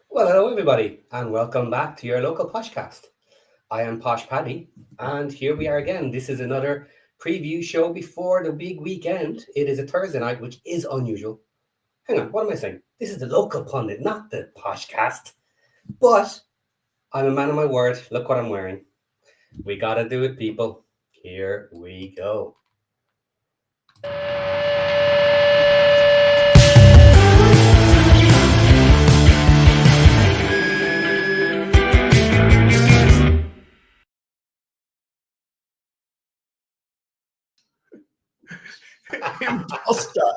Well, hello everybody, and welcome back to your local Poshcast. I am Posh Paddy, and here we are again. This is another preview show before the big weekend. It is a Thursday night, which is unusual. Hang on, what am I saying? This is the local pundit, not the Poshcast. But I'm a man of my word. Look what I'm wearing. We gotta do it, people. Here we go.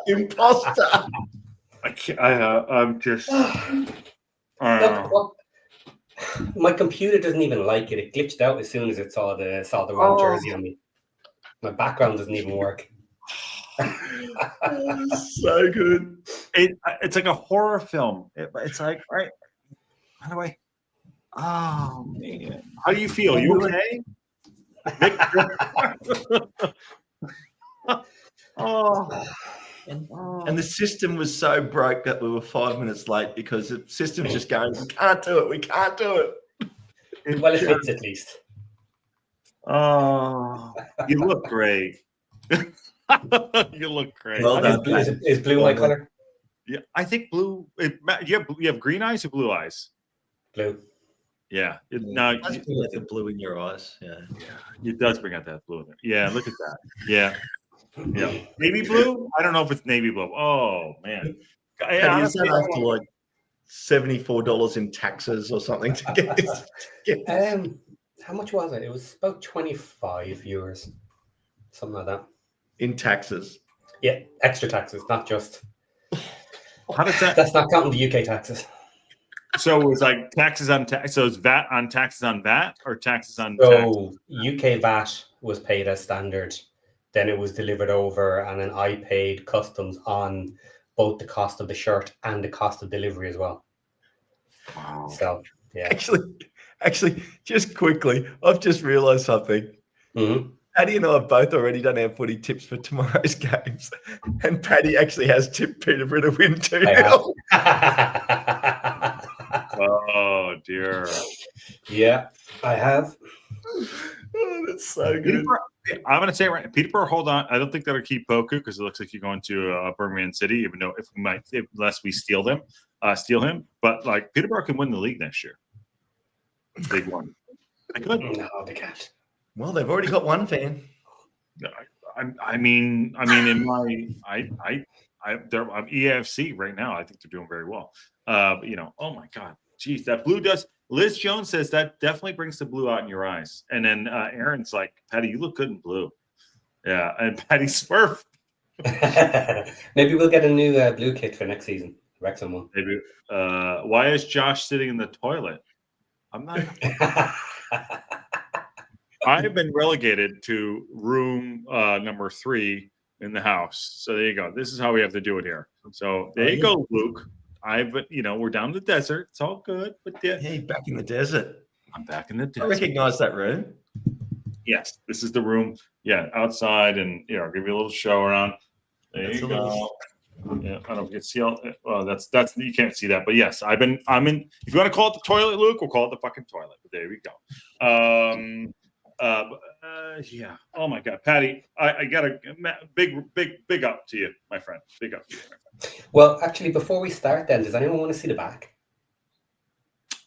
Imposter. I'm just. Look, my computer doesn't even like it. It glitched out as soon as it saw the wrong jersey on me. My background doesn't even work. So good. It's like a horror film. It's like, right? How do I? Oh man, how do you feel? You okay? And the system was so broke that we were 5 minutes late because the system's just going, we can't do it. We can't do it. Well, it fits at least. Oh, you look great. You look great. Well done. Is blue my color? Yeah, I think blue. You have green eyes or blue eyes? Blue. Yeah. No, it does bring out the blue in your eyes. Yeah. It does bring out that blue in there. Yeah, look at that. Yeah. Yeah. Navy blue? I don't know if it's navy blue. Oh man. Yeah, is that after like $74 in taxes or something to get this? How much was it? It was about 25 euros. Something like that. In taxes. Yeah, extra taxes, not just. How does that? That's not counting the UK taxes. So it was like taxes on tax. So it's VAT on taxes on VAT or taxes on. So UK VAT was paid as standard. Then it was delivered over, and then I paid customs on both the cost of the shirt and the cost of delivery as well. Wow. So yeah. Actually, just quickly, I've just realised something. Mm-hmm. Paddy and I have both already done our footy tips for tomorrow's games, and Paddy actually has tipped Peterborough to win 2-0. Oh dear. Yeah, I have. Oh, that's so good. I'm gonna say right, Peterborough. Hold on, I don't think that'll keep Poku because it looks like you're going to Birmingham City. Even though unless we steal him. But like Peterborough can win the league next year. Big one. They could. No, they can't. Well, they've already got one fan. I mean, in my, I'm EAFC right now. I think they're doing very well. Oh my God, geez, that blue does. Liz Jones says that definitely brings the blue out in your eyes. And then Aaron's like, Patty, you look good in blue. Yeah, and Patty Smurf. Maybe we'll get a new blue kit for next season. Wrexham one. Maybe. Why is Josh sitting in the toilet? I'm not. I've been relegated to room number 3 in the house. So there you go. This is how we have to do it here. So there you go, Luke. We're down in the desert. It's all good. But yeah, back in the desert. I'm back in the desert. I recognize that room. Yes, this is the room. Yeah, outside, and I'll give you a little show around. There you go. Yeah, I don't know if you can see all. Well, that's you can't see that, but yes, I'm in. If you want to call it the toilet, Luke, we'll call it the fucking toilet. But there we go. Yeah. Oh my God, Patty, I got a big up to you, my friend. Big up to you, my friend. Well, actually, before we start, then, does anyone want to see the back?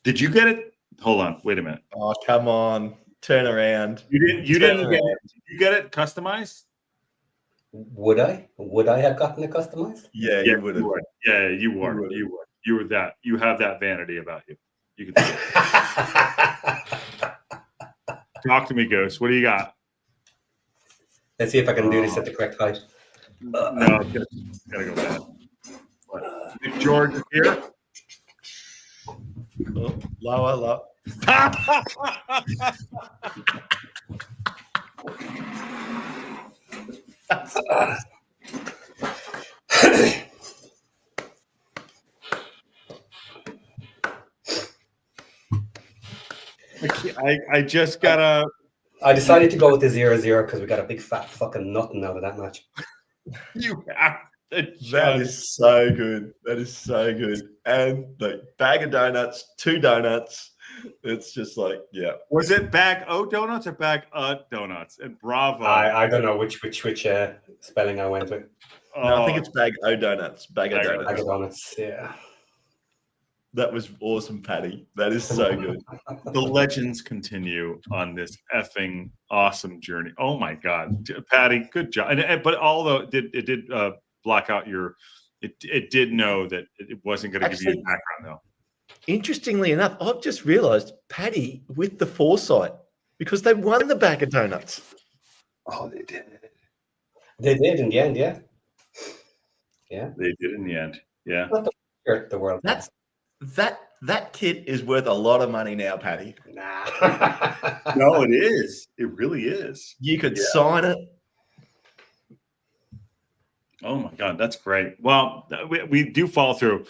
Did you get it? Hold on, wait a minute. Oh, come on, turn around. You didn't get it. Did you get it customized? Would I? Would I have gotten it customized? Yeah, you would have. Yeah, you would. You were that. You have that vanity about you. You can see it. Talk to me, Ghost. What do you got? Let's see if I can do this at the correct height. No, it's gotta go back. Nick George is here. Oh, lower. I just gotta. I decided to go with the 0-0 because we got a big fat fucking nothing out of that match. You have That is so good. That is so good. And the bag of donuts, 2 donuts. It's just like, yeah. Was it bag O donuts or bag donuts? And bravo. I don't know which spelling I went with. No, I think it's bag O donuts. Bag of donuts. Bag of donuts, yeah. That was awesome, Paddy. That is so good. The legends continue on this effing awesome journey. Oh my God, Paddy, good job. But although it did block out it did know that it wasn't going to give you a background though. Interestingly enough, I've just realised Paddy with the foresight because they won the bag of donuts. Oh, they did. They did in the end, yeah. Yeah, they did in the end. Yeah, not the world. That kit is worth a lot of money now, Paddy. Nah. No, it is. It really is. You could sign it. Oh my God, that's great. Well, we do follow through.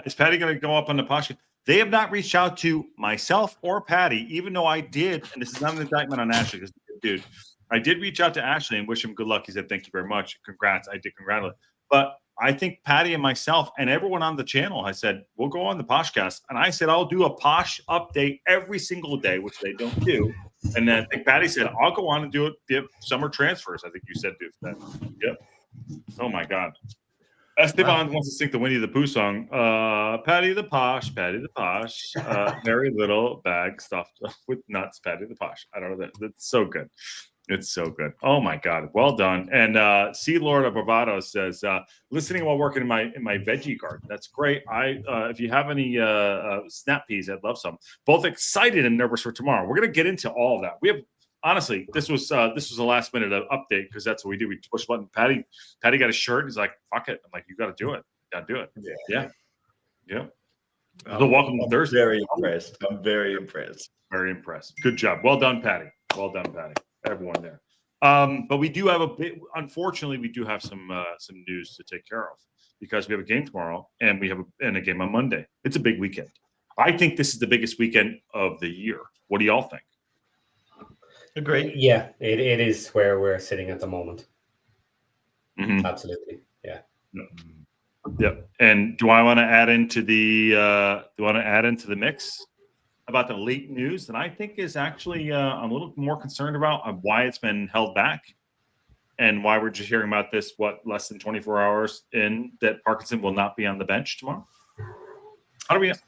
Is Paddy going to go up on the podcast? They have not reached out to myself or Paddy, even though I did. And this is not an indictment on Ashley, because dude, I did reach out to Ashley and wish him good luck. He said, "Thank you very much. Congrats." I did congratulate. But I think Paddy and myself and everyone on the channel, I said, we'll go on the Poshcast. And I said, I'll do a Posh update every single day, which they don't do. And then I think Paddy said, I'll go on and do it. The summer transfers. I think you said do that. Yep. Oh my God. Esteban wants to sing the Winnie the Pooh song. Paddy the Posh, very little bag stuffed with nuts, Paddy the Posh. I don't know. That's so good. It's so good. Oh my God. Well done. And Sea Lord of Bravado says, listening while working in my veggie garden. That's great. If you have any snap peas, I'd love some. Both excited and nervous for tomorrow. We're gonna get into all of that. We have honestly, this was a last minute update because that's what we do. We push a button. Paddy got a shirt. He's like, fuck it. I'm like, you gotta do it. You gotta do it. Yeah. So welcome to Thursday. Very impressed. I'm very impressed. Very impressed. Good job. Well done, Paddy. Well done, Paddy. Everyone there. But we do have unfortunately, we do have some news to take care of because we have a game tomorrow and we have a game on Monday. It's a big weekend. I think this is the biggest weekend of the year. What do y'all think? Agreed. Yeah, it is where we're sitting at the moment. Mm-hmm. Absolutely. Yeah. Yep. And do I want to add into the mix about the late news that I think is actually I'm a little more concerned about why it's been held back and why we're just hearing about this, less than 24 hours in that Parkinson will not be on the bench tomorrow?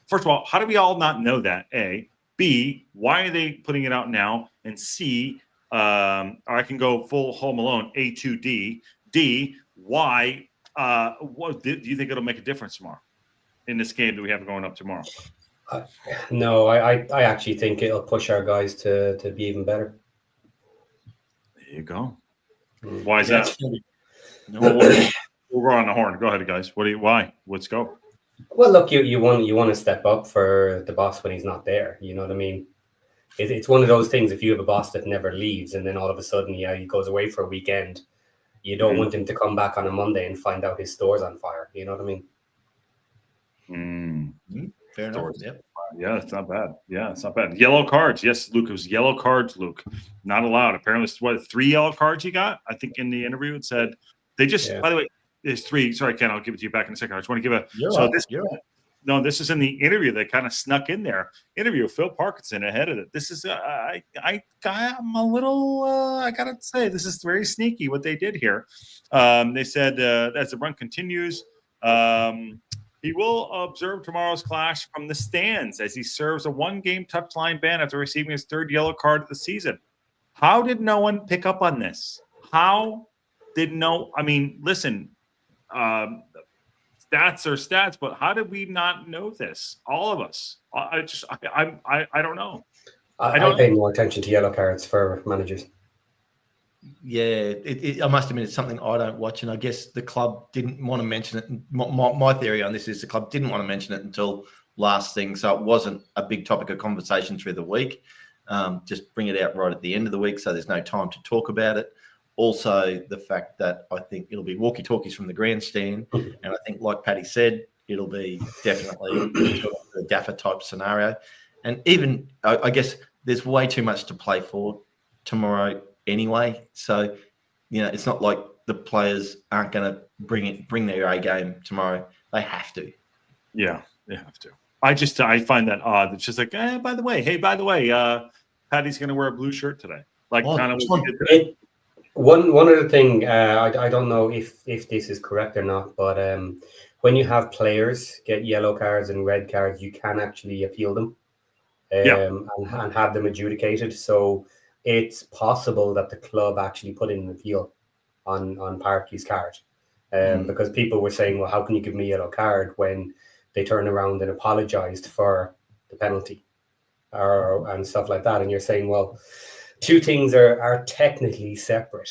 First of all, how do we all not know that? A. B, why are they putting it out now? And C, or I can go full Home Alone, A to D. D, why, do you think it'll make a difference tomorrow in this game that we have going up tomorrow? No, I actually think it'll push our guys to be even better. There you go. Why is that? We're on the horn. Go ahead, guys. Why? Let's go. Well, look, you want to step up for the boss when he's not there. You know what I mean? It's one of those things. If you have a boss that never leaves, and then all of a sudden, he goes away for a weekend, you don't want him to come back on a Monday and find out his store's on fire. You know what I mean? Fair enough. Yep. Yeah, it's not bad. Yellow cards. Yes, Luke, it was yellow cards, Luke. Not allowed. Apparently, it's 3 yellow cards he got? I think in the interview it said they just, by the way, there's 3. Sorry, Ken, I'll give it to you back in a second. I just want to give No, this is in the interview that kind of snuck in there. Interview of Phil Parkinson ahead of it. This is, I'm a little, I got to say, this is very sneaky what they did here. They said as the run continues, he will observe tomorrow's clash from the stands as he serves a 1-game touchline ban after receiving his 3rd yellow card of the season. How did no one pick up on this? Listen, stats are stats, but how did we not know this? All of us. I don't know. I pay more attention to yellow cards for managers. Yeah, I must admit it's something I don't watch, and I guess the club didn't want to mention it. My theory on this is the club didn't want to mention it until last thing, so it wasn't a big topic of conversation through the week. Just bring it out right at the end of the week, so there's no time to talk about it. Also, the fact that I think it'll be walkie-talkies from the grandstand, and I think, like Paddy said, it'll be definitely a gaffer type scenario. And even I guess there's way too much to play for tomorrow anyway, so it's not like the players aren't going to bring their A game tomorrow. They have to. Yeah, they have to. I find that odd. It's just like, by the way, Paddy's going to wear a blue shirt today. Like kind of what he did today. One other thing, I don't know if this is correct or not, but when you have players get yellow cards and red cards, you can actually appeal them and have them adjudicated. So it's possible that the club actually put in an appeal on Parky's card because people were saying, well, how can you give me a yellow card when they turn around and apologized for the penalty and stuff like that? And you're saying, well, two things are technically separate.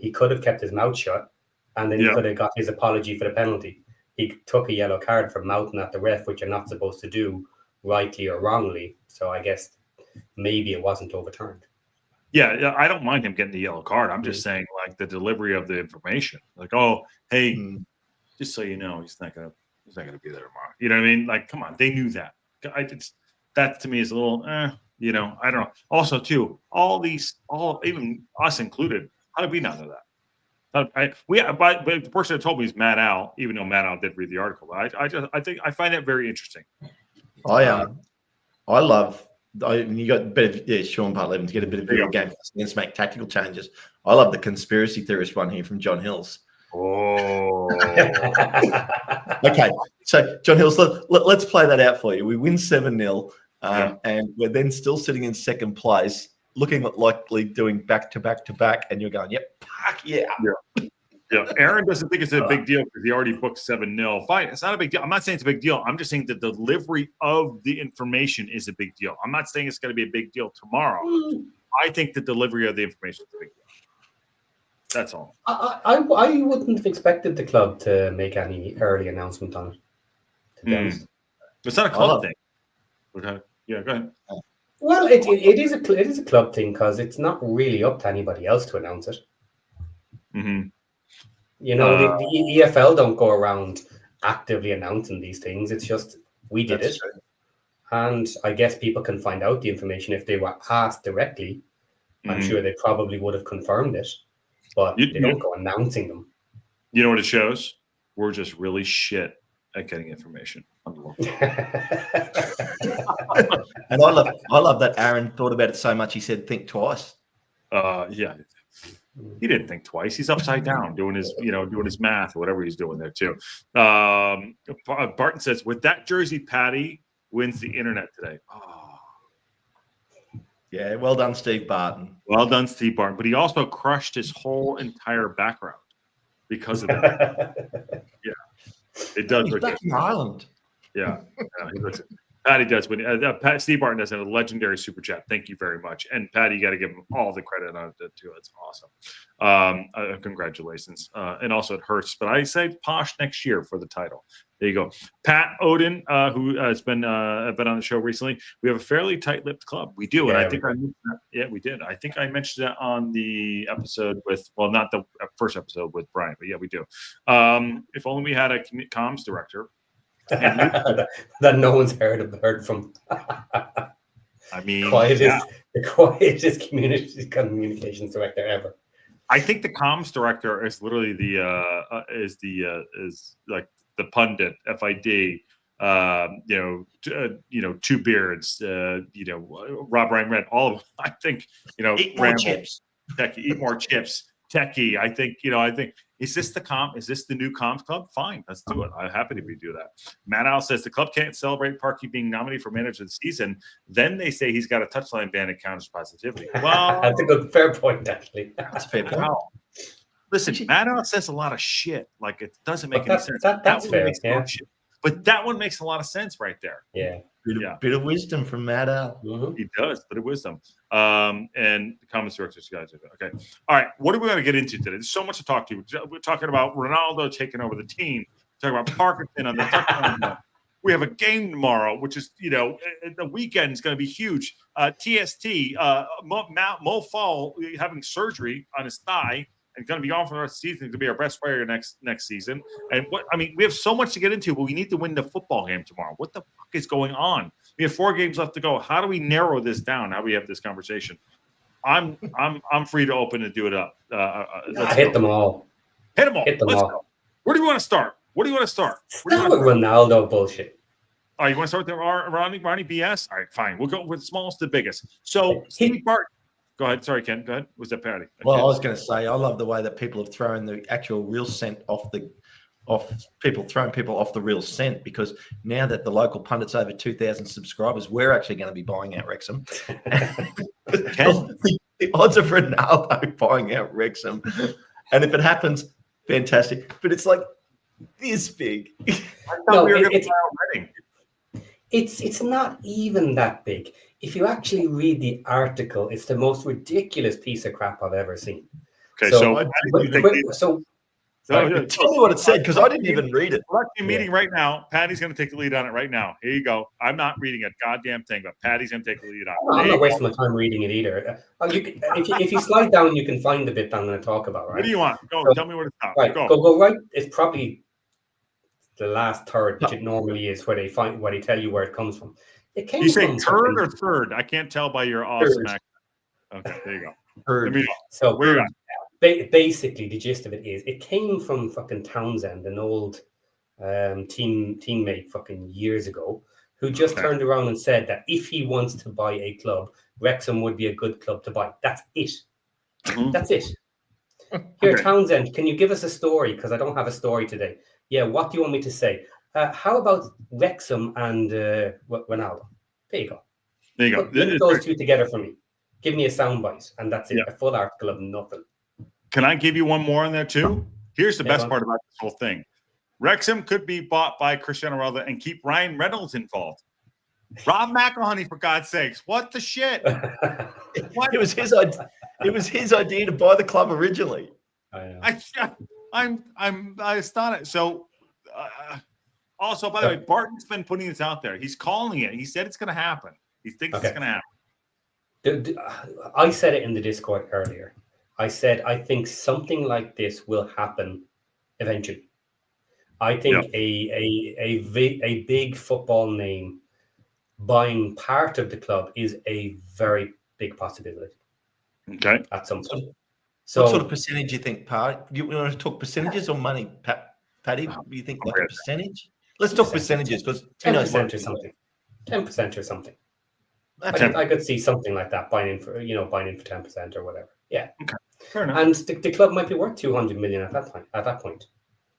He could have kept his mouth shut, and then he could have got his apology for the penalty. He took a yellow card for mouthing at the ref, which you're not supposed to do, rightly or wrongly. So I guess maybe it wasn't overturned. Yeah, I don't mind him getting the yellow card. I'm just saying, like, the delivery of the information. Like, oh, hey, just so you know, he's not gonna be there tomorrow. You know what I mean? Like, come on, they knew that. That to me is a little, you know, I don't know. Also, too, even us included, how did we not know that? But the person that told me is Matt Al, even though Matt Al did read the article. But I find that very interesting. I love. You got a bit of Sean Part-11 to get a bit of video game and make tactical changes. I love the conspiracy theorist one here from John Hills. Oh, okay. So John Hills, let's play that out for you. We win 7-0, and we're then still sitting in second place, looking at likely doing back to back to back, and you're going, yep, yeah. Aaron doesn't think it's a big deal because he already booked 7-0. Fine, it's not a big deal. I'm not saying it's a big deal. I'm just saying the delivery of the information is a big deal. I'm not saying it's going to be a big deal tomorrow. I think the delivery of the information is a big deal. That's all. I wouldn't have expected the club to make any early announcement on it, to be honest. It's not a club thing. Okay. Yeah, go ahead. Well, it is a club thing because it's not really up to anybody else to announce it. Mm-hmm. You know, the EFL don't go around actively announcing these things. It's just we did it. True. And I guess people can find out the information if they were asked directly. I'm sure they probably would have confirmed it, but they don't go announcing them. You know what it shows? We're just really shit at getting information. And I love that Aaron thought about it so much he said think twice. Yeah. He didn't think twice. He's upside down doing his math or whatever he's doing there too. Barton says, with that jersey, Paddy wins the internet today. Oh. Yeah, well done, Steve Barton. Well done, Steve Barton. But he also crushed his whole entire background because of that. Yeah, it does. He's back in Ireland. Yeah, Paddy does. Steve Barton does have a legendary super chat. Thank you very much. And Paddy, you got to give him all the credit on it too. It's awesome. Congratulations. And also it hurts, but I say Posh next year for the title. There you go. Pat Odin, who has been on the show recently. We have a fairly tight-lipped club. We do, and I think we did. I think I mentioned that on the episode with, well, not the first episode with Brian, but yeah, we do. If only we had a comms director. that no one's heard from. I mean, the quietest communications director ever. I think the comms director is literally is like the pundit, FID. Two beards. Rob Ryan Red. All of them. I think eat more chips. Techie, eat more chips. Techie. I think is this the new comms club? Fine, let's do it. I'm happy to do that. Matt Al says the club can't celebrate Parky being nominated for manager of the season. Then they say he's got a touchline ban that counters positivity. Well, that's a fair point, actually. That's a fair point. Listen, Matt Al says a lot of shit. Like it doesn't make any sense. That's fair. Yeah. But that one makes a lot of sense right there. Yeah. Bit of wisdom from Matt Al. Mm-hmm. He does, bit of wisdom. And the comments directors, guys. Okay. All right. What are we going to get into today? There's so much to talk to. We're talking about Ronaldo taking over the team. We're talking about Parkinson on the touchline. We have a game tomorrow, which is, the weekend is going to be huge. TST, Mo Faal having surgery on his thigh. And going to be on for the rest of the season to be our best player next season. And we have so much to get into, but we need to win the football game tomorrow. What the fuck is going on? We have 4 games left to go. How do we narrow this down? How do we have this conversation? I'm free to open and do it up. Hit them all. Hit them all. Hit them Let's all. go. Where do you want to start? Where do you want to start? Start with Ronaldo bullshit. Oh, you want to start with the Ronnie BS? All right, fine. We'll go with smallest to biggest. So, Steve Barton. Go ahead. Sorry, Ken. Go ahead. Was that Patty? Well, I was going to say, I love the way that people have thrown the actual real scent off the real scent, because now that the local pundit's over 2,000 subscribers, we're actually going to be buying out Wrexham. The odds of Ronaldo buying out Wrexham, and if it happens, fantastic. But it's like this big. It's not even that big. If you actually read the article, it's the most ridiculous piece of crap I've ever seen. Okay, tell me what it said, because I didn't even read it. We're actually meeting right now. Patty's going to take the lead on it right now. Here you go. I'm not reading a goddamn thing, but Patty's going to take the lead on it. I'm not wasting my time reading it either. If you slide down, you can find the bit I'm going to talk about. Right? What do you want? Go. Tell me where to stop. Right. Go. Go right. It's probably the last third, which it normally is, where they tell you where it comes from. It came. You say from third or third? I can't tell by your awesome accent. Okay, there you go. Third. So where you at? Basically, the gist of it is, it came from fucking Townsend, an old teammate fucking years ago, who just turned around and said that if he wants to buy a club, Wrexham would be a good club to buy. That's it. Mm-hmm. That's it. Here, Townsend, can you give us a story? Because I don't have a story today. Yeah, what do you want me to say? How about Wrexham and Ronaldo? There you go. There you go. Link those two together for me. Give me a soundbite, and that's it. Yeah. A full article of nothing. Can I give you one more in there too? Here's the best part about this whole thing. Wrexham could be bought by Cristiano Ronaldo and keep Ryan Reynolds involved. Rob McElhenney, for God's sakes. What the shit? It was his idea. It was his idea to buy the club originally. I know. I'm astonished. So also, by the way, Barton's been putting this out there. He's calling it. He said it's going to happen. He thinks it's going to happen. I said it in the Discord earlier. I said I think something like this will happen eventually. I think a big football name buying part of the club is a very big possibility. Okay. At some point. So, what sort of percentage do you think, Pat? You want to talk percentages or money, Patty? Do you think like a percentage? Let's talk percentages, because 10% or something. 10% or something. I could see something like that, buying in for 10% or whatever. Yeah. Okay. Fair enough. And the club might be worth 200 million at that point.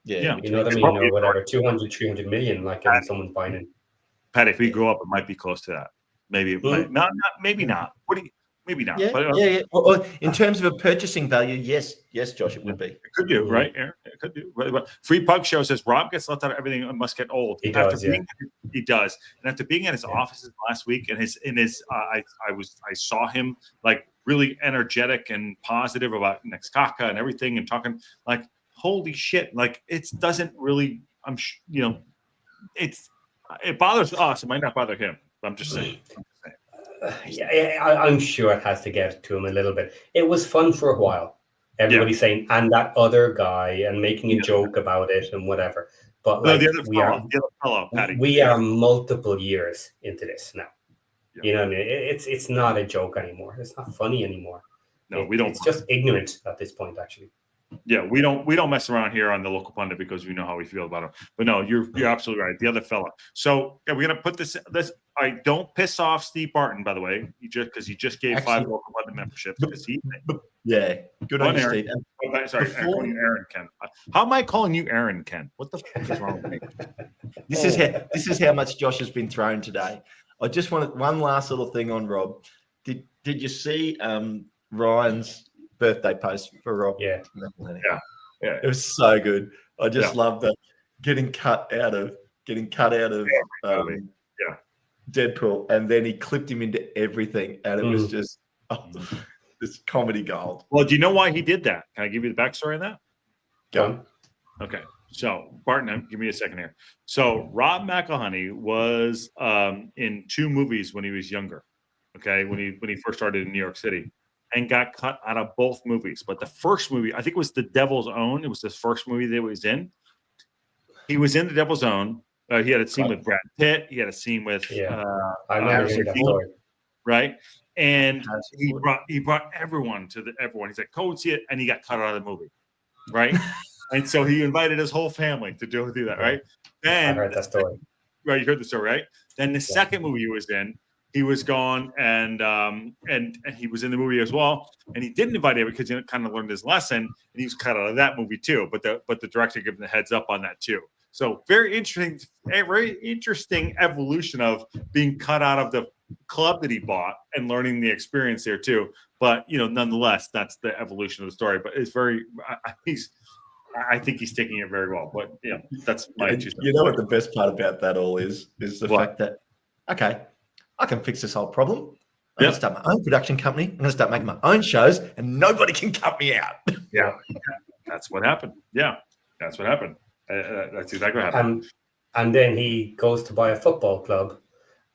Yeah. You know what I mean? Or whatever, 200, 300 million, like someone's buying in. Pat, if we grow up, it might be close to that. Maybe it might, not. Maybe not. Maybe not. Yeah, but, yeah. Well, in terms of a purchasing value, yes, Josh, it would be. It could do, right, Aaron? It could do. Right. Free Pug Show says Rob gets left out of everything and must get old. He does. He does. And after being at his offices last week, and I saw him like really energetic and positive about STōK Cae and everything, and talking like, holy shit, like it doesn't really. It bothers us. It might not bother him. But I'm just saying. I'm sure it has to get to him a little bit. It was fun for a while. Everybody saying, and that other guy, and making a joke about it and whatever. But like, we are multiple years into this now. Yeah. You know what I mean? It's not a joke anymore. It's not funny anymore. No, we don't. It's just ignorant at this point, actually. Yeah, we don't mess around here on the local pundit because we know how we feel about him. But no, you're absolutely right. The other fella. So we're gonna put this. I don't piss off Steve Barton, by the way. He just gave 5 local pundit memberships. Good on you, Steve. Sorry, Aaron Ken. How am I calling you Aaron Ken? What the fuck is wrong with me? This is how much Josh has been thrown today. I just wanted one last little thing on Rob. Did you see Ryan's birthday post for Rob? Yeah. It was so good. I just love that getting cut out of Deadpool, and then he clipped him into everything, and it was just this comedy gold. Well, do you know why he did that? Can I give you the backstory on that? Go. Okay. So Barton, give me a second here. So Rob McElhenney was in 2 movies when he was younger. Okay, when he first started in New York City, and got cut out of both movies. But the first movie, I think it was The Devil's Own. It was the first movie that he was in. He was in The Devil's Own. He had a scene with Brad Pitt. He had a scene with I never heard that story. Right? And he brought everyone to everyone. He's like, go see it, and he got cut out of the movie. Right? And so he invited his whole family to do that, right? Then I heard that story. Right, you heard the story, right? Then the second movie he was in, he was gone, and he was in the movie as well. And he didn't invite him because he kind of learned his lesson, and he was cut out of that movie too. But the director gave him the heads up on that too. So very interesting evolution of being cut out of the club that he bought and learning the experience there too. But nonetheless, that's the evolution of the story. But it's I think he's taking it very well. But that's my interest. You know what the best part about that all is the fact that, okay, I can fix this whole problem. I'm going to start my own production company. I'm going to start making my own shows, and nobody can cut me out. Yeah, that's what happened. Yeah, that's what happened. That's exactly what happened. And then he goes to buy a football club,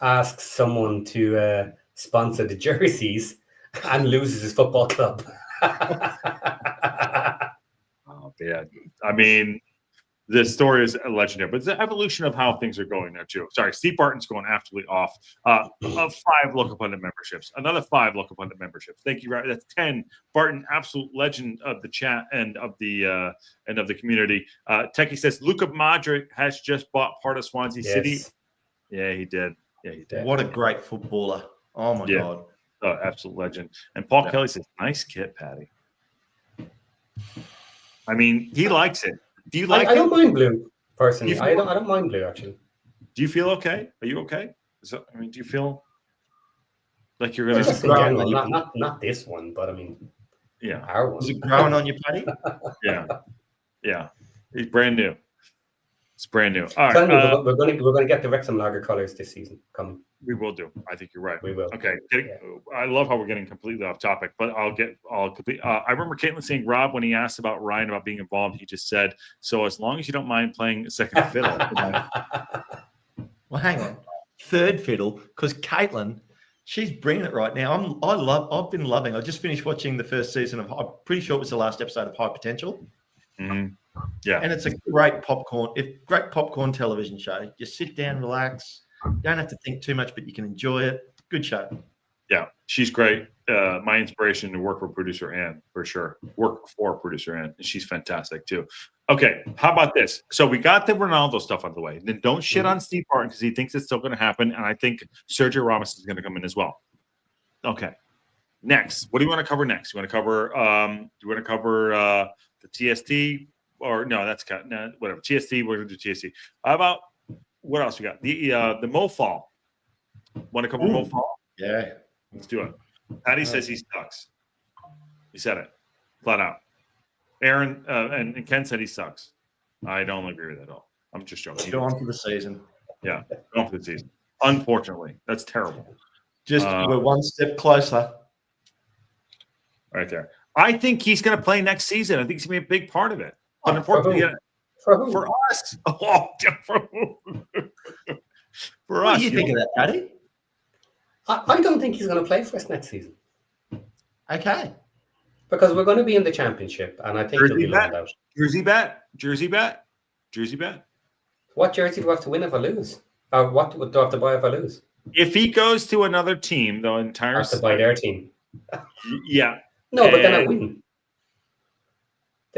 asks someone to sponsor the jerseys, and loses his football club. Oh, yeah. I mean, the story is legendary, but it's the evolution of how things are going there too. Sorry, Steve Barton's going absolutely off. Of 5 local pundit memberships, another 5 local pundit memberships. Thank you. That's 10. Barton, absolute legend of the chat and of the community. Techie says Luka Modric has just bought part of Swansea City. Yeah, he did. Yeah, he did. What a great footballer! Oh my god, absolute legend. And Paul Kelly says, "Nice kit, Patty." I mean, he likes it. Do you like it? I don't mind blue, personally. I don't mind blue, actually. Do you feel okay? Are you okay? Do you feel like you're going to... General, not this one, but I mean, our one. Is it growing on you, Paddy? Yeah. It's brand new. It's brand new. All right. We're going to get the Wrexham lager colors this season coming. We will do. I think you're right. We will. Okay. I love how we're getting completely off topic, but I'll complete. I remember Caitlin saying, Rob, when he asked about Ryan about being involved, he just said, "So as long as you don't mind playing second fiddle." Well, hang on. Third fiddle, because Caitlin, she's bringing it right now. I've been loving. I just finished watching the first season of. I'm pretty sure it was the last episode of High Potential. Mm-hmm. Yeah, and it's a great popcorn television show. Just sit down, relax. Don't have to think too much, but you can enjoy it. Good show. Yeah, she's great. My inspiration to work for producer Ann, for sure. Work for producer Ann, and she's fantastic too. Okay, how about this? So we got the Ronaldo stuff out of the way. Then don't shit on Steve Barton because he thinks it's still going to happen, and I think Sergio Ramos is going to come in as well. Okay, next, what do you want to cover next? You want to cover? The TST? Or no, that's whatever. TST, we're gonna do TST. How about what else we got? The Mo Faal. Want to cover Mo Faal? Yeah, let's do it. Patty says he sucks. He said it flat out. Aaron and Ken said he sucks. I don't agree with that at all. I'm just joking. Go on for the season. Yeah, go on for the season. Unfortunately, that's terrible. Just we're one step closer. Right there. I think he's going to play next season. I think he's going to be a big part of it. But unfortunately, for us. Oh, for us. What do you think of that, Paddy? I don't think he's going to play for us next season. Okay. Because we're going to be in the championship, and I think he'll be loaned out. Jersey bet. What jersey do I have to win if I lose? Or what do I have to buy if I lose? If he goes to another team, the entire... I have to buy their team. Yeah. No, but then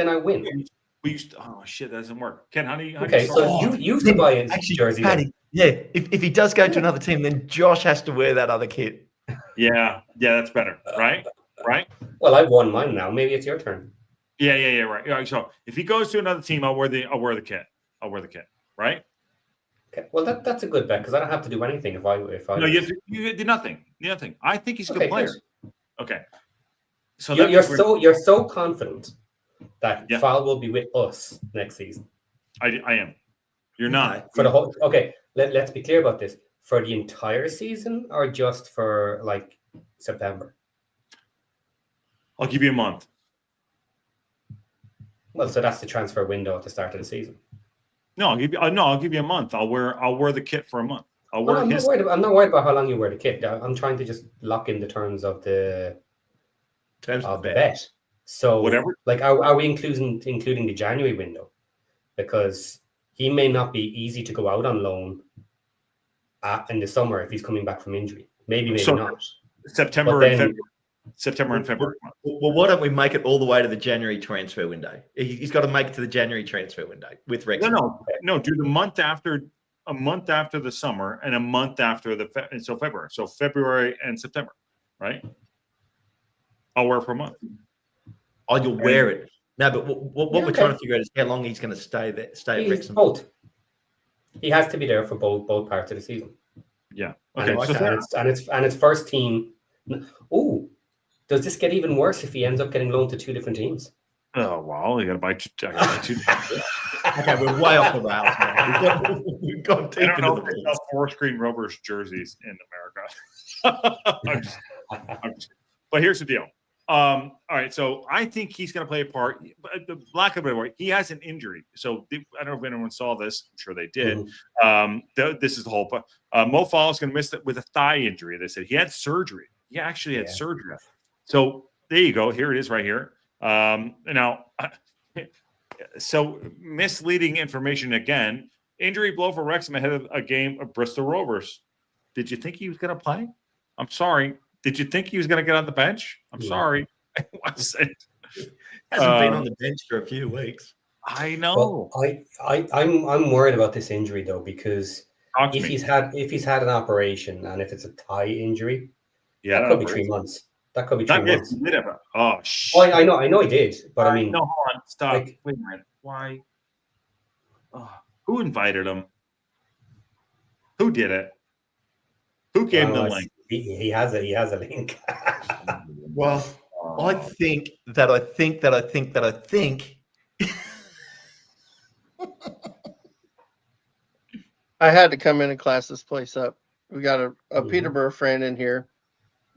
I win. We used to, oh shit, that doesn't work. Ken, how do you you used to buy his jersey. Paddy, if he does go to another team, then Josh has to wear that other kit. Yeah, that's better, right? Well, I've won mine now. Maybe it's your turn. Yeah, right. So if he goes to another team, I'll wear the kit. Right? Okay. Well, that's a good bet because I don't have to do anything if I. No, you do nothing. I think he's a good player. Okay. So you're so confident that Faal will be with us next season. I am. You're not. For the whole. Okay, let's be clear about this. For the entire season or just for like September? I'll give you a month. Well, so that's the transfer window at the start of the season. No, I'll give you a month. I'll wear the kit for a month. I'm not worried about how long you wear the kit. I'm trying to just lock in the terms of the bet. So whatever. Like, are we including the January window? Because he may not be easy to go out on loan in the summer if he's coming back from injury. Maybe not. September and February. September and February. Well, why don't we make it all the way to the January transfer window? He's got to make it to the January transfer window with Wrexham. No. Do the month after, a month after the summer, and a month after February. So February and September, right? I'll wear for a month. Oh, you'll wear it. No, but what we're trying to figure out is how long he's going to stay at Wrexham. Both. He has to be there for both parts of the season. Yeah. Okay. And it's first team. Oh, does this get even worse if he ends up getting loaned to two different teams? Oh well, you got to buy two. Okay, we're way off the rails, man. We've gone deep I don't know into if they sell 4-screen Rovers jerseys in America. But here's the deal. All right, so I think he's going to play a part. The lack of a better word, he has an injury. So I don't know if anyone saw this. I'm sure they did. This is the whole. Mo Faal is going to miss it with a thigh injury. They said he had surgery. He actually had surgery. So there you go. Here it is right here. Now, so misleading information again. Injury blow for Wrexham ahead of a game of Bristol Rovers. Did you think he was going to play? I'm sorry. Did you think he was going to get on the bench? I'm sorry. I wasn't. Hasn't been on the bench for a few weeks. I know. Well, I'm worried about this injury though, because if he's had an operation and if it's a thigh injury, that could be 3 months. That could be 3 months. Oh shit! I know he did, but I mean, no, hold on, stop. Wait a minute. Why? Who invited him? Who did it? Who gave him the link? He has a link. Well, I think. I had to come in and class this place up. We got a Peterborough friend in here.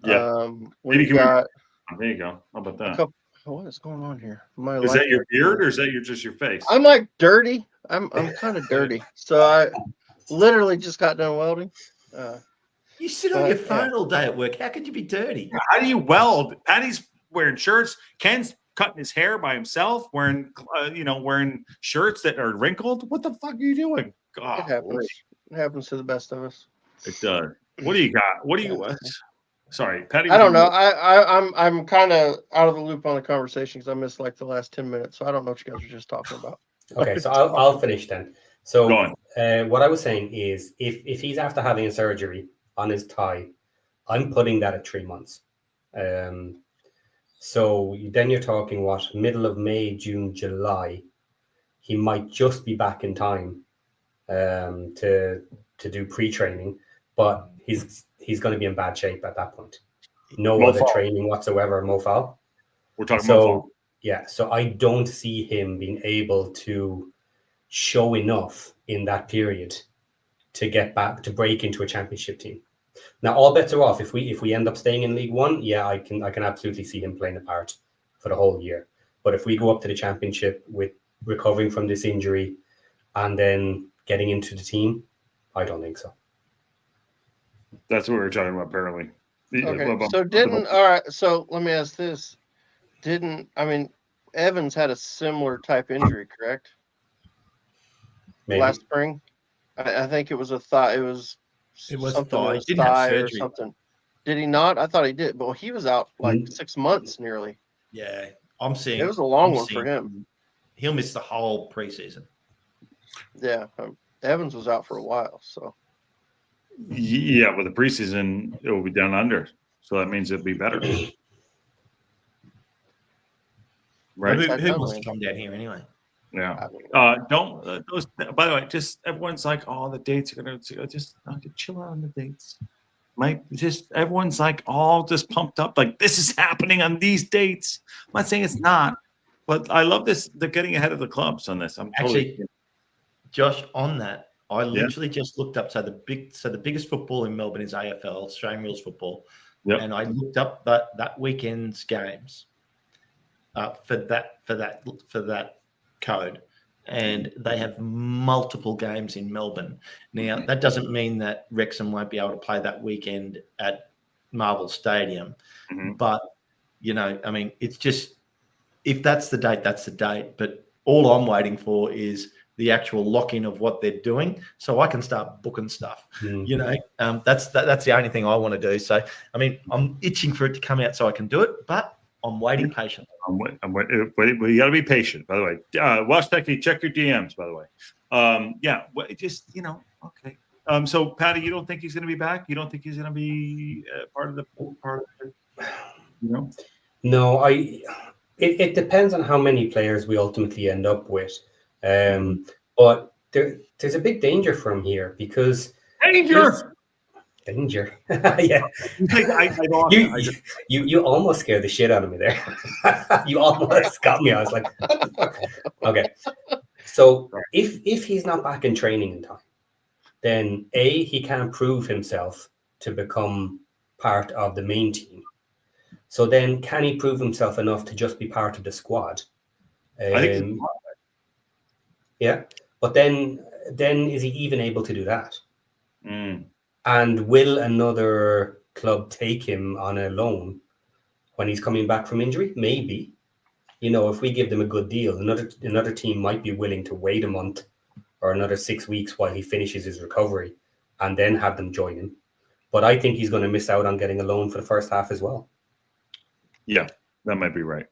Yeah. There you go. How about that? What is going on here? Is that your beard or is that just your face? I'm like dirty. I'm kind of dirty. So I literally just got done welding. You sit on your phone all day at work. How could you be dirty? How do you weld? Patty's wearing shirts. Ken's cutting his hair by himself, wearing shirts that are wrinkled. What the fuck are you doing? God, it happens. It happens to the best of us. It does. What do you got? What do you? Sorry, Patty. I don't know. I'm kind of out of the loop on the conversation because I missed like the last 10 minutes, so I don't know what you guys were just talking about. Okay, so I'll finish then. So what I was saying is, if he's after having a surgery on his thigh, I'm putting that at 3 months. So then you're talking middle of May, June, July. He might just be back in time to do pre-training, but he's going to be in bad shape at that point. No other training whatsoever, Mo Faal. We're talking Mo Faal. Yeah, so I don't see him being able to show enough in that period to get back to break into a championship team. Now all bets are off if we end up staying in League One. Yeah, I can absolutely see him playing a part for the whole year. But if we go up to the championship with recovering from this injury and then getting into the team, I don't think so. That's what we were talking about, apparently. Okay, so let me ask this. Evans had a similar type injury, correct? Maybe. Last spring? I think it was a thigh. It was something he didn't have surgery or something. Did he not? I thought he did, but he was out like 6 months nearly. Yeah, I'm seeing it was a long one for him. He'll miss the whole preseason. Yeah, Evans was out for a while, so. Yeah, with the preseason, it will be down under, so that means it'll be better. Right? Who wants to come down here anyway? Yeah. Those. By the way, just everyone's like, "Oh, the dates are gonna just chill out on the dates." Everyone's like all just pumped up, like this is happening on these dates. I'm not saying it's not, but I love this. They're getting ahead of the clubs on this. I'm actually, Josh, on that. I literally just looked up. So the biggest football in Melbourne is AFL, Australian Rules Football, and I looked up that weekend's games for that code, and they have multiple games in Melbourne. Now that doesn't mean that Wrexham won't be able to play that weekend at Marvel Stadium, but it's just if that's the date, that's the date. But all I'm waiting for is the actual lock-in of what they're doing, so I can start booking stuff. You know, that's the only thing I want to do. So, I mean, I'm itching for it to come out so I can do it, but I'm waiting patiently. I'm waiting. But you got to be patient. By the way, Welsh Techie, check your DMs. By the way, just okay. So Patty, you don't think he's going to be back? You don't think he's going to be part of the No, It depends on how many players we ultimately end up with. But there's a big danger for him here because danger. Yeah. You almost scared the shit out of me there. You almost got me. I was like, what the fuck? Okay. So if he's not back in training in time, then he can't prove himself to become part of the main team. So then can he prove himself enough to just be part of the squad? I think yeah. But then is he even able to do that? And will another club take him on a loan when he's coming back from injury? Maybe. If we give them a good deal, another team might be willing to wait a month or another 6 weeks while he finishes his recovery and then have them join him. But I think he's going to miss out on getting a loan for the first half as well. Yeah, that might be right.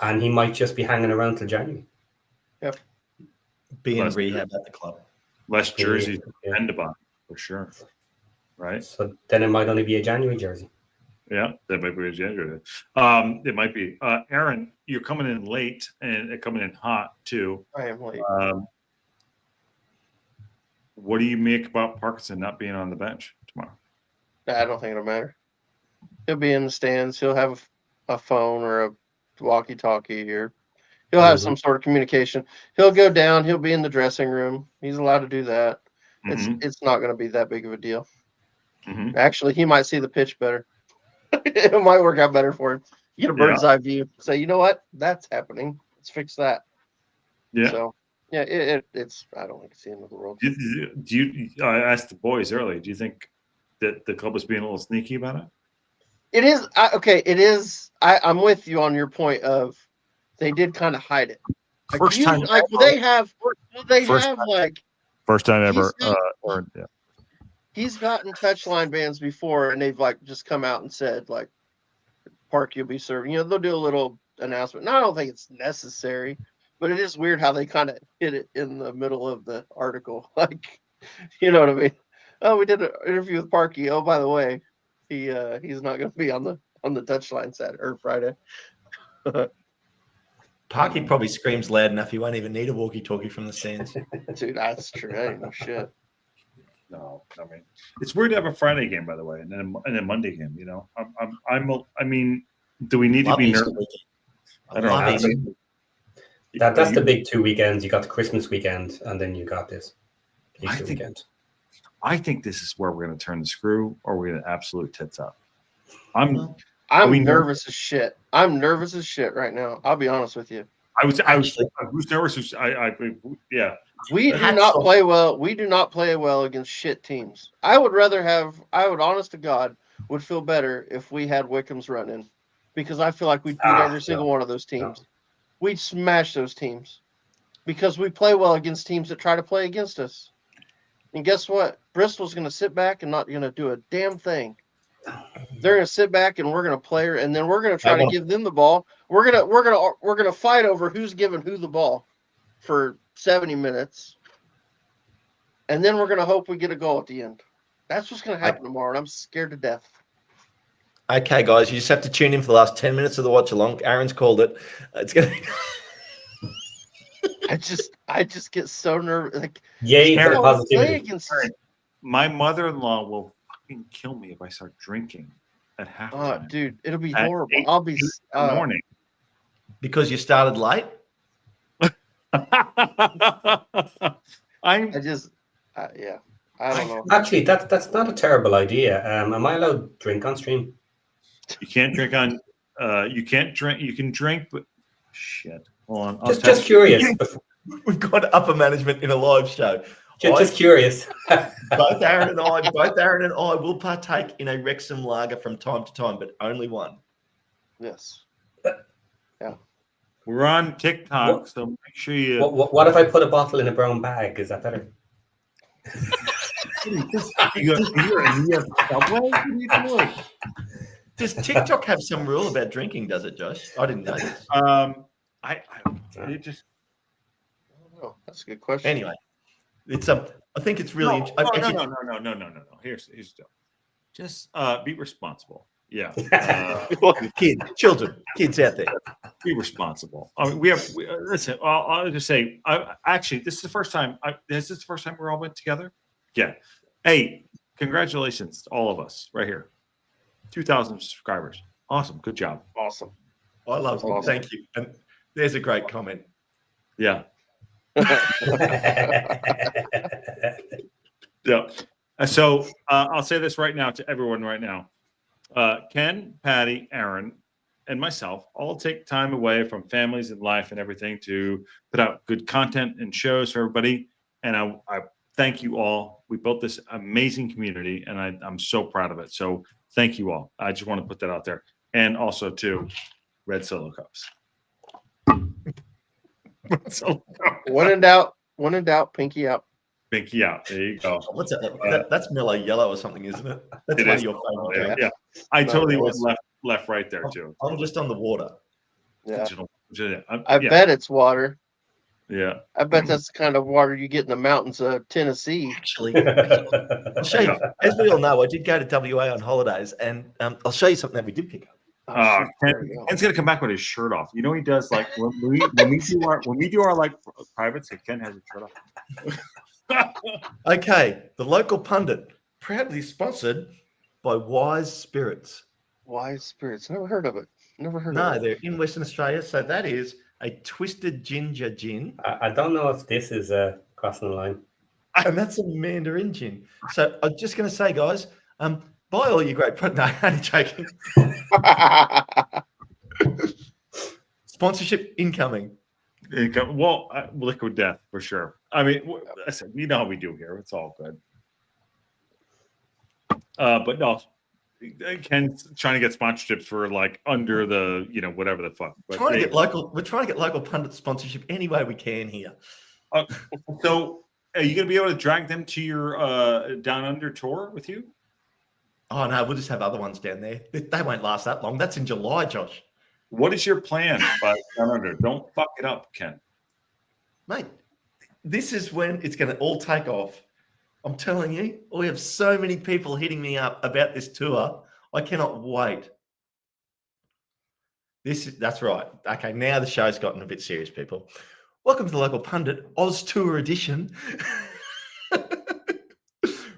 And he might just be hanging around till January. Yep. Be in rehab at the club. Less jerseys to depend upon, for sure. Right? So then it might only be a January jersey. Yeah, that might be a January. It might be. Aaron, you're coming in late and coming in hot, too. I am late. What do you make about Parkinson not being on the bench tomorrow? I don't think it'll matter. He'll be in the stands. He'll have a phone or a walkie-talkie, or he'll have some sort of communication. He'll go down. He'll be in the dressing room. He's allowed to do that. It's not going to be that big of a deal. Actually, he might see the pitch better. It might work out better for him. You get a bird's eye view. Say, you know what? That's happening. Let's fix that. Yeah. So, yeah, it's. I don't think it's the end of the world. I asked the boys earlier. Do you think that the club is being a little sneaky about it? It is. It is. I'm with you on your point of they did kind of hide it. First time ever. He's gotten touchline bans before, and they've just come out and said Park, you'll be serving. They'll do a little announcement. And I don't think it's necessary, but it is weird how they kind of hit it in the middle of the article. You know what I mean? Oh, we did an interview with Parky. Oh, by the way, he's not going to be on the touchline Saturday or Friday. Parky probably screams loud enough he won't even need a walkie-talkie from the stands. Dude, that's true. I didn't know shit. No, I mean it's weird to have a Friday game, by the way, and then a Monday game. I mean, do we need to be nervous? I don't know. That's the big 2 weekends. You got the Christmas weekend, and then you got this Easter weekend. I think this is where we're going to turn the screw, or we're going to absolute tits up. I'm nervous as shit. I'm nervous as shit right now. I'll be honest with you. I was nervous. Yeah. We do not play well. We do not play well against shit teams. I would honest to God, would feel better if we had Wickham's running, because I feel like we'd beat every single one of those teams. We'd smash those teams because we play well against teams that try to play against us. And guess what? Bristol's going to sit back and not going to do a damn thing. They're going to sit back and we're going to play, and then we're going to try to give them the ball. We're going to fight over who's giving who the ball for 70 minutes. And then we're going to hope we get a goal at the end. That's what's going to happen tomorrow, and I'm scared to death. Okay, guys, you just have to tune in for the last 10 minutes of the watch along. Aaron's called it. It's going to I just get so nervous. My mother-in-law will fucking kill me if I start drinking at halftime. Oh, dude, it'll be horrible. I'll be in the morning because you started late. I don't know. Actually, that's not a terrible idea. Am I allowed to drink on stream? You can't drink on. You can't drink. You can drink, but shit. Hold on. Just curious. We've got upper management in a live show. Just curious. both Aaron and I will partake in a Wrexham lager from time to time, but only one. Yes. Yeah. We're on TikTok, What? so make sure you. What if I put a bottle in a brown bag? Is that better? You have Subway? What are you doing? Does TikTok have some rule about drinking? Does it, Josh? I didn't know this. It just. Oh, that's a good question. Anyway, it's I think it's really. No. Here's the deal. Just be responsible. Yeah. Children, kids out there. Be responsible. I mean, listen. I'll just say. Actually, this is the first time. This is the first time we're all went together. Yeah. Hey, congratulations to all of us right here. 2,000 subscribers. Awesome. Good job. Awesome. I love it. Awesome. Thank you. And there's a great comment. Yeah. Yeah. So I'll say this right now to everyone right now. Ken, Patty, Aaron, and myself all take time away from families and life and everything to put out good content and shows for everybody. And I thank you all. We built this amazing community, and I'm so proud of it. So thank you all. I just want to put that out there. And also to Red Solo Cups. When in doubt, pinky out. Pinky out. There you go. What's that? That's mellow yellow or something, isn't it? That's It one is. of your favorite. Yeah. I totally was left right there too. I'm just on the water. Yeah. Yeah. I bet it's water. Yeah. I bet that's the kind of water you get in the mountains of Tennessee. Actually, I'll show you. As we all know, I did go to WA on holidays, and I'll show you something that we did pick up. Ken's gonna come back with his shirt off. You know he does like when we do our like privates. Ken has his shirt off. Okay, the local pundit, proudly sponsored by Wise Spirits. Wise Spirits. Never heard of it. Never heard No, of it. they're in Western Australia, so that is a twisted ginger gin, I don't know if this is crossing the line. and that's a Mandarin gin. So I'm just going to say, guys, buy all your great. No, I'm joking. Sponsorship incoming. Well, liquid death for sure. I mean, listen, you know how we do here. It's all good. But no, Ken's trying to get sponsorships for like under the whatever the fuck. But We're trying to get local pundit sponsorship any way we can here. So, are you going to be able to drag them to your down under tour with you? Oh no, we'll just have other ones down there. They won't last that long. That's in July, Josh. What is your plan by down under? Don't fuck it up, Ken. Mate, this is when it's going to all take off. I'm telling you, we have so many people hitting me up about this tour. I cannot wait. That's right. Okay, now the show's gotten a bit serious, people. Welcome to the Local Pundit Oz Tour Edition.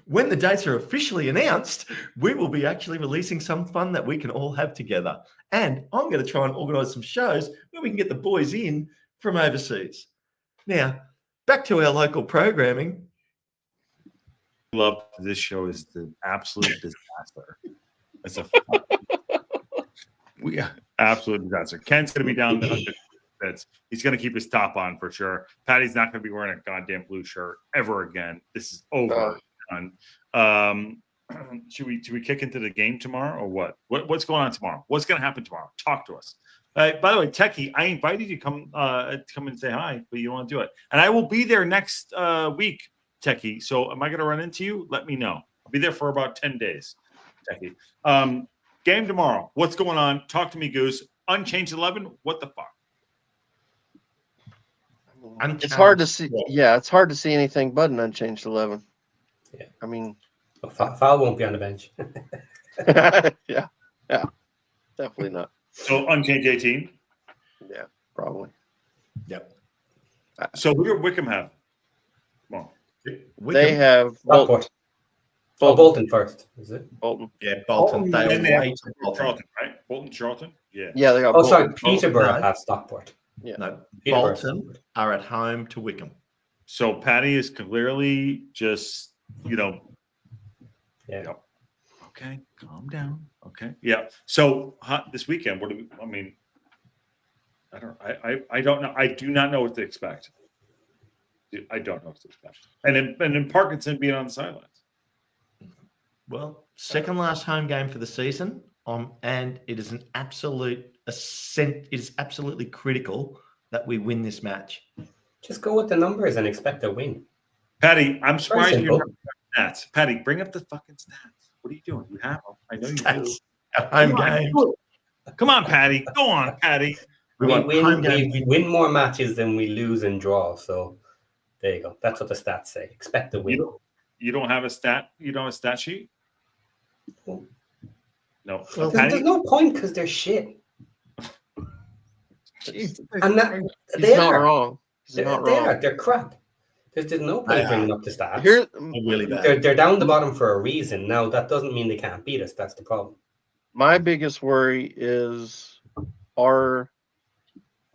When the dates are officially announced, we will be actually releasing some fun that we can all have together. And I'm going to try and organise some shows where we can get the boys in from overseas. Now, back to our local programming. Love this show is the absolute disaster. It's absolute disaster. Ken's going to be down the bits. He's going to keep his top on for sure. Patty's not going to be wearing a goddamn blue shirt ever again. This is over. Should we kick into the game tomorrow or what? What's going on tomorrow? What's going to happen tomorrow? Talk to us. By the way, Techie, I invited you to come and say hi, but you don't want to do it. And I will be there next week, Techie. So am I going to run into you? Let me know. I'll be there for about 10 days, Techie. Game tomorrow. What's going on? Talk to me, Goose. Unchanged 11. What the fuck? It's hard to see. Yeah, it's hard to see anything but an unchanged 11. Yeah, I mean, Faal won't be on the bench. yeah, definitely not. So unchanged 18. Yeah, probably. Yep. So who did Wickham have? Come on. They have Stockport. Bolton first, is it? Bolton. Yeah, Bolton. They And they have away to Bolton. Charlton, right? Bolton, Charlton. Yeah. Yeah, they got. Oh, Bolton. sorry, Peterborough no. have Stockport. Yeah. No, Peterborough. Bolton are at home to Wickham. So Patty is clearly just, Yeah. Okay, calm down. Okay, yeah. So this weekend, I don't know. I do not know what to expect. I don't know what to expect. And then Parkinson being on the sidelines. Well, second last home game for the season. and it is it is absolutely critical that we win this match. Just go with the numbers and expect a win. Patty, I'm surprised you're simple. not stats. Patty, bring up the fucking stats. What are you doing? You have them. I know you do. That's a home game. Come on, Patty. Go on, Patty. We win more matches than we lose and draw. So there you go. That's what the stats say. Expect the win. You don't have a stat. You don't have a stat sheet. Well, No. Well, There's no point because they're shit. Jeez. And that, He's they not are. wrong. He's not wrong. They're crap. There's no point bringing up the stats. Here, Really bad. They're down the bottom for a reason. Now that doesn't mean they can't beat us. That's the problem. my biggest worry is our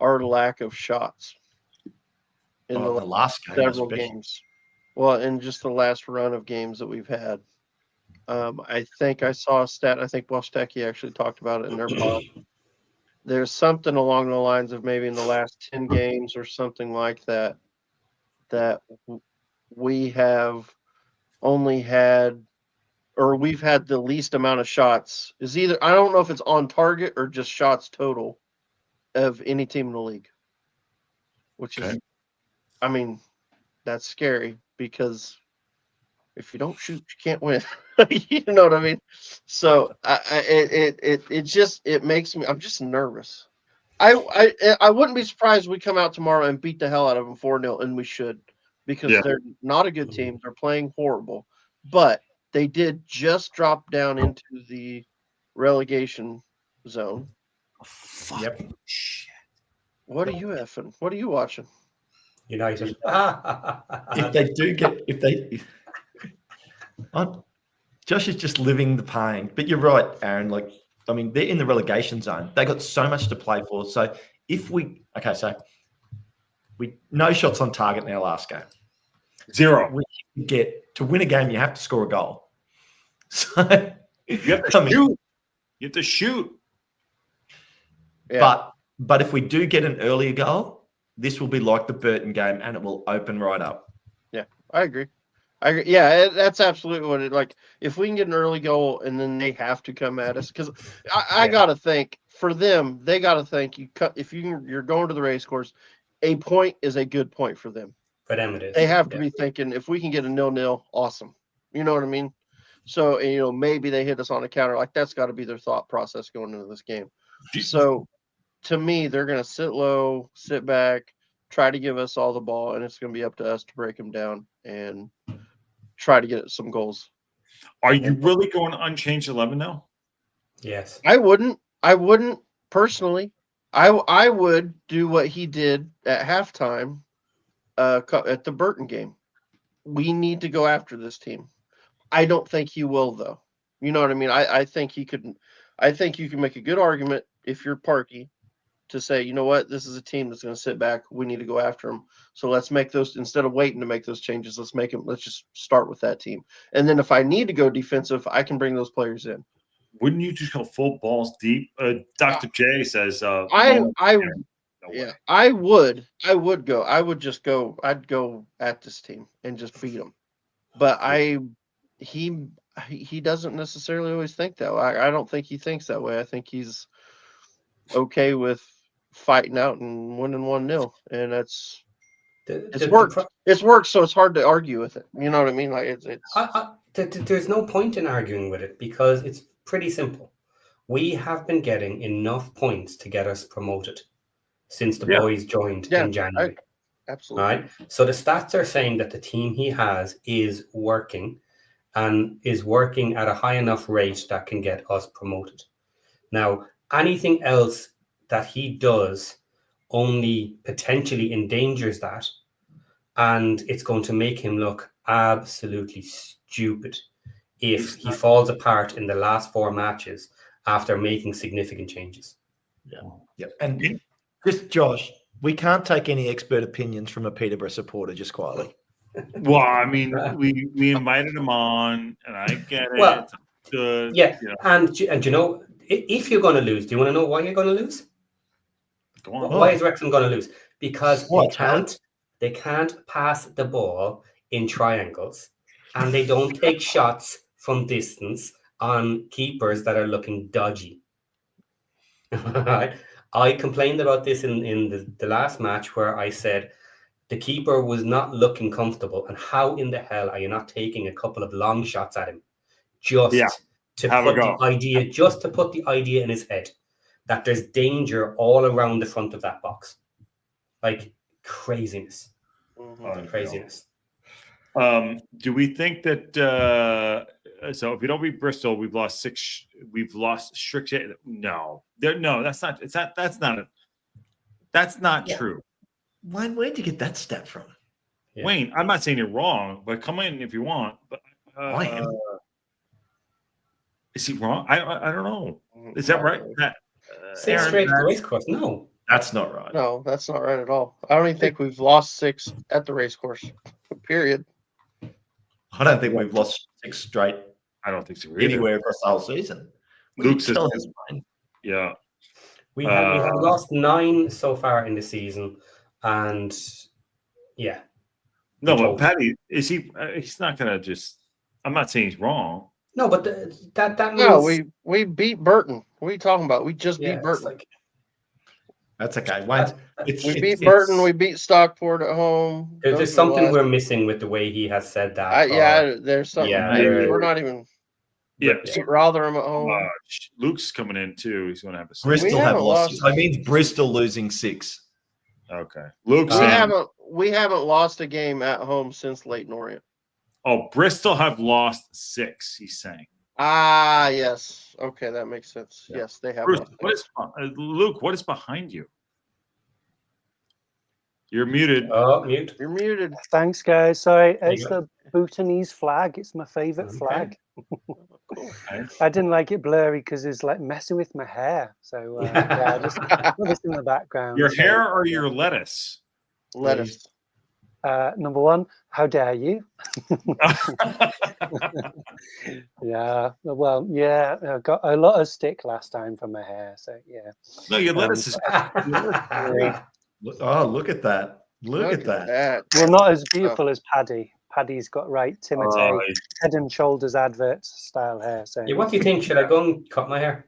lack of shots in The the last game, several especially. games. Well, in just the last run of games that we've had. I think I saw a stat. I think STōK Cae actually talked about it in their pod. There's something along the lines of maybe in the last 10 games or something like that, that we have only had, or we've had the least amount of shots. Is either, I don't know if it's on target or just shots total of any team in the league, which is, Okay. I mean, that's scary because if you don't shoot, you can't win. You know what I mean? So it makes me, I'm just nervous. I wouldn't be surprised if we come out tomorrow and beat the hell out of them 4-0, and we should, because they're not a good team. They're playing horrible, but they did just drop down into the relegation zone. Fuck. Yep. Shit. What are you effing? What are you watching? United. If they do get, Josh is just living the pain. But you're right, Aaron. Like, I mean, they're in the relegation zone. They got so much to play for. So if we no shots on target in our last game. 0. We get to win a game, you have to score a goal. So You have to shoot. You have to shoot. Yeah. But if we do get an earlier goal, this will be like the Burton game, and it will open right up. I agree. Yeah, that's absolutely what it like. If we can get an early goal and then they have to come at us, because I gotta think for them, they gotta think if you're going to the race course, a point is a good point for them. For them, it is. They have to be thinking if we can get a 0-0, awesome. You know what I mean? So maybe they hit us on a counter. Like that's got to be their thought process going into this game. So to me, they're gonna sit low, sit back, try to give us all the ball, and it's gonna be up to us to break them down and try to get some goals. Are you really going to unchanged 11 now? Yes. I wouldn't personally. I would do what he did at halftime at the Burton game. We need to go after this team. I don't think he will, though. You know what I mean? I think he could. I think you can make a good argument if you're Parky to say, you know what, this is a team that's going to sit back. We need to go after them. So let's make those, instead of waiting to make those changes, let's just start with that team. And then if I need to go defensive, I can bring those players in. Wouldn't you just go full balls deep? Dr. J says, I would go. I'd go at this team and just beat them. But he doesn't necessarily always think that way. I don't think he thinks that way. I think he's okay with fighting out and winning 1-0, and it's worked. It's worked, so it's hard to argue with it. You know what I mean? Like there's no point in arguing with it because it's pretty simple. We have been getting enough points to get us promoted since the boys joined in January. Absolutely. All right. So the stats are saying that the team he has is working and is working at a high enough rate that can get us promoted. Now, anything else that he does only potentially endangers that, and it's going to make him look absolutely stupid if he falls apart in the last 4 matches after making significant changes. Yeah. And Josh, we can't take any expert opinions from a Peterborough supporter just quietly. well, I mean, we invited him on, and I get it. Well, it's good. Yeah, and you know, if you're going to lose, do you want to know why you're going to lose? Go on. Why is Wrexham going to lose? Because they can't pass the ball in triangles, and they don't take shots from distance, on keepers that are looking dodgy. I complained about this in the last match where I said the keeper was not looking comfortable, and how in the hell are you not taking a couple of long shots at him to put the idea in his head that there's danger all around the front of that box. Like craziness. Craziness. Do we think that so if we don't beat Bristol, we've lost six? We've lost strict. No, that's not. It's not. That's not true. Where'd you get that stat from? Yeah. Wayne, I'm not saying you're wrong, but come in if you want. But I am. Is he wrong? I don't know. Is that right? Six straight at the race course? No. That's not right. No, that's not right at all. I don't even think we've lost 6 at the race course. Period. I don't think we've lost 6 straight I don't think so. anywhere across the whole season. Luke says, fine. yeah. We have lost 9 so far in the season, and yeah. No, but Paddy, is he? He's not gonna just. I'm not saying he's wrong. No, but that means No, we beat Burton. What are you talking about? We just beat Burton. Like, That's okay. We beat Burton. We beat Stockport at home. there's something we're missing with the way he has said that. There's something. Yeah, We're not even. Yeah. Beat Rotherham at home. Luke's coming in too. He's gonna have a. Bristol have lost. I mean, Bristol losing 6. Okay, Luke's. We haven't lost a game at home since Leyton Orient. Oh, Bristol have lost 6. He's saying. Ah, yes. Okay, that makes sense. Yeah. Yes, they have. Bruce, Luke, what is behind you? You're muted. Oh, mute. You're muted. Thanks, guys. Sorry, it's the Bhutanese flag. It's my favorite flag. I didn't like it blurry because it's like messing with my hair. So yeah, just put this in the background. Your hair or your lettuce? Lettuce. Number one, how dare you? Yeah, well, yeah, I got a lot of stick last time for my hair, so yeah. No, your lettuce is Yeah. Oh, look at that. Look at that. Well, not as beautiful as Paddy. Paddy's got right Timothy head and shoulders adverts style hair. So Yeah, what do you think? Should I go and cut my hair?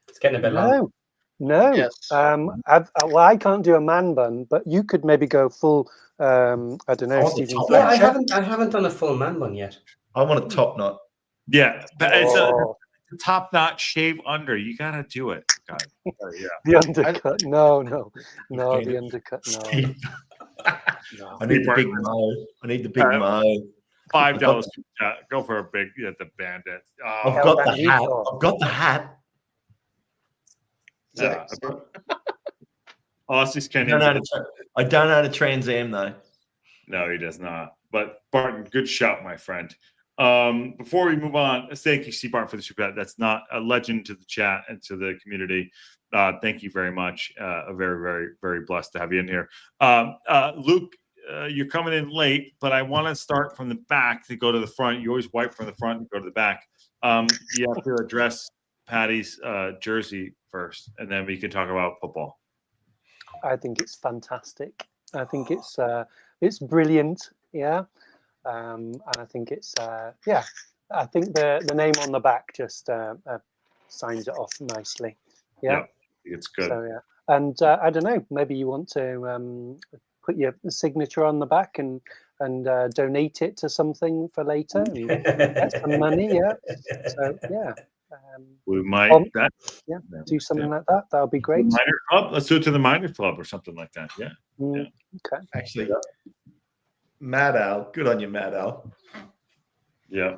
It's getting a bit long. No. Yes. I can't do a man bun, but you could maybe go full. I don't know. Stephen Yeah, I Fletcher. haven't done a full man bun yet. I want a top knot. Yeah, but it's a top knot shave under. You gotta do it, guys. Yeah. The undercut. No, the undercut. No. I need the big mo. I need the big mo. $5. Go for a big the bandit. I've got the hat. I've got the hat. Yeah. Aussie's Kenny. I don't know how to Trans Am though. No, he does not. But Barton, good shot, my friend. Before we move on, thank you, Steve Barton, for the super chat. That's not a legend to the chat and to the community. Thank you very much. Very, very, very blessed to have you in here. Luke, you're coming in late, but I want to start from the back to go to the front. You always wipe from the front and go to the back. You have to address Paddy's jersey first, and then we can talk about football. I think it's fantastic. I think it's brilliant. Yeah. And I think it's I think the name on the back just signs it off nicely. Yeah, it's good. So yeah, and I don't know, maybe you want to put your signature on the back and donate it to something for later and get some money. Yeah, so yeah. We might do something like that. That would be great. Minor club. Let's do it to the minor club or something like that. Yeah. Okay. Actually, Mad Al, good on you, Mad Al. Yeah.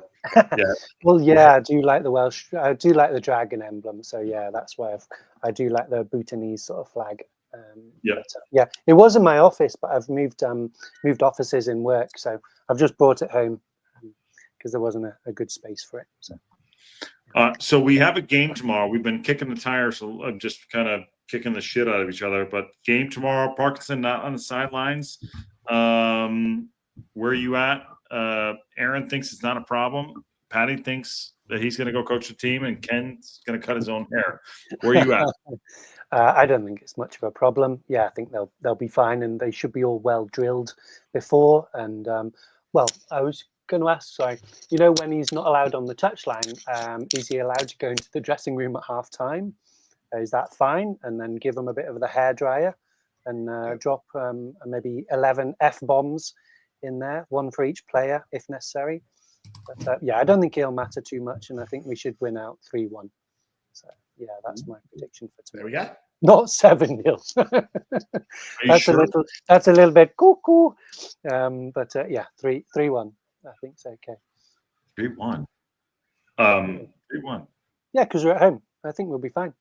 Well, yeah, I do like the Welsh. I do like the dragon emblem. So yeah, that's why I do like the Bhutanese sort of flag. Yeah, it was in my office, but I've moved offices in work, so I've just brought it home because there wasn't a good space for it. So we have a game tomorrow. We've been kicking the tires, so I'm just kind of kicking the shit out of each other. But game tomorrow, Parkinson not on the sidelines. Where are you at? Aaron thinks it's not a problem. Paddy thinks that he's going to go coach the team, and Ken's going to cut his own hair. Where are you at? I don't think it's much of a problem. Yeah, I think they'll be fine, and they should be all well drilled before. And well, I was going to ask, sorry, you know, when he's not allowed on the touchline, is he allowed to go into the dressing room at half time? Is that fine? And then give him a bit of the hairdryer and drop maybe 11 F-bombs in there, one for each player if necessary. But yeah, I don't think it'll matter too much, and I think we should win out 3-1. So yeah, that's my prediction for tomorrow. There we go. Not 7-0. That's a little bit cuckoo. But yeah, 3-1. I think it's okay. 3-1. 3-1. Yeah, because we're at home. I think we'll be fine.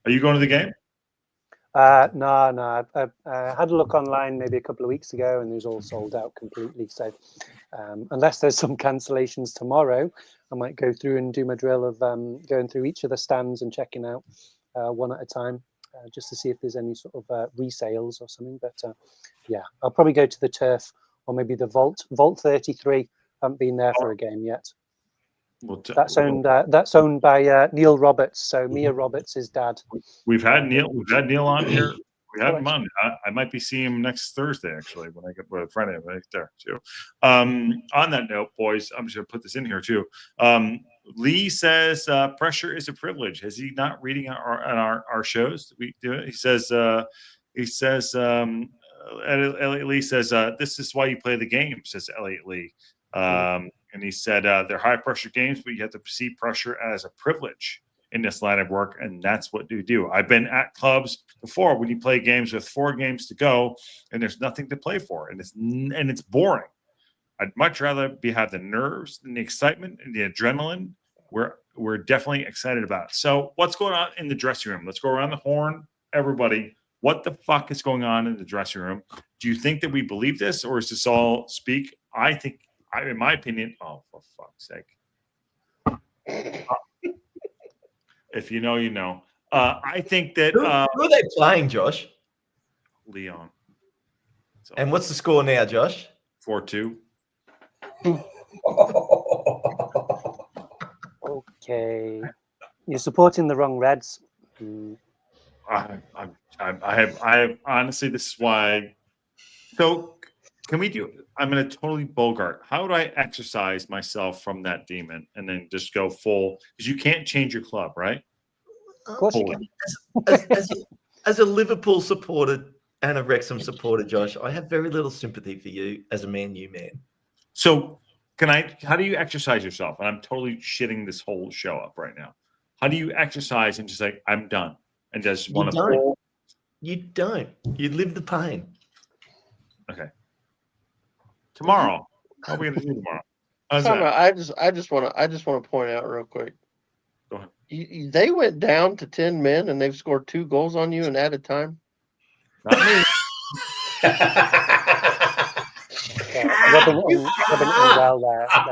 Are you going to the game? No. I had a look online maybe a couple of weeks ago, and it was all sold out completely. So unless there's some cancellations tomorrow, I might go through and do my drill of going through each of the stands and checking out one at a time, just to see if there's any sort of resales or something. But yeah, I'll probably go to the turf or maybe the Vault 33. Haven't been there for a game yet. That's owned by Neil Roberts. So Mia Roberts' his dad. We've had Neil on here. We had him on. I might be seeing him next Thursday, actually, when I get Friday right there too. On that note, boys, I'm just gonna put this in here too. Lee says pressure is a privilege. Is he not reading our shows? We do it. He says Elliot Lee says this is why you play the game. Says Elliot Lee. And he said they're high pressure games, but you have to perceive pressure as a privilege in this line of work, and that's what you do. I've been at clubs before when you play games with 4 games to go, and there's nothing to play for, and it's boring. I'd much rather have the nerves and the excitement and the adrenaline. We're definitely excited about it. So what's going on in the dressing room? Let's go around the horn, everybody. What the fuck is going on in the dressing room? Do you think that we believe this, or is this all speak? I think. In my opinion, oh, for fuck's sake. If you know, you know. I think that... Who are they playing, Josh? Leon. And what's the score now, Josh? 4-2. Okay. You're supporting the wrong Reds. I have honestly, this is why... So... Can we do? I'm going to totally Bogart. How would I exercise myself from that demon and then just go full? Because you can't change your club, right? Of course you can. As a Liverpool supporter and a Wrexham supporter, Josh, I have very little sympathy for you as a Man U man. So how do you exercise yourself? And I'm totally shitting this whole show up right now. How do you exercise and just like, I'm done and just want to? You don't. You live the pain. Okay. Tomorrow. How are we going to do tomorrow? I just want to point out real quick. Go ahead. They went down to 10 men and they've scored 2 goals on you in added time. Not me.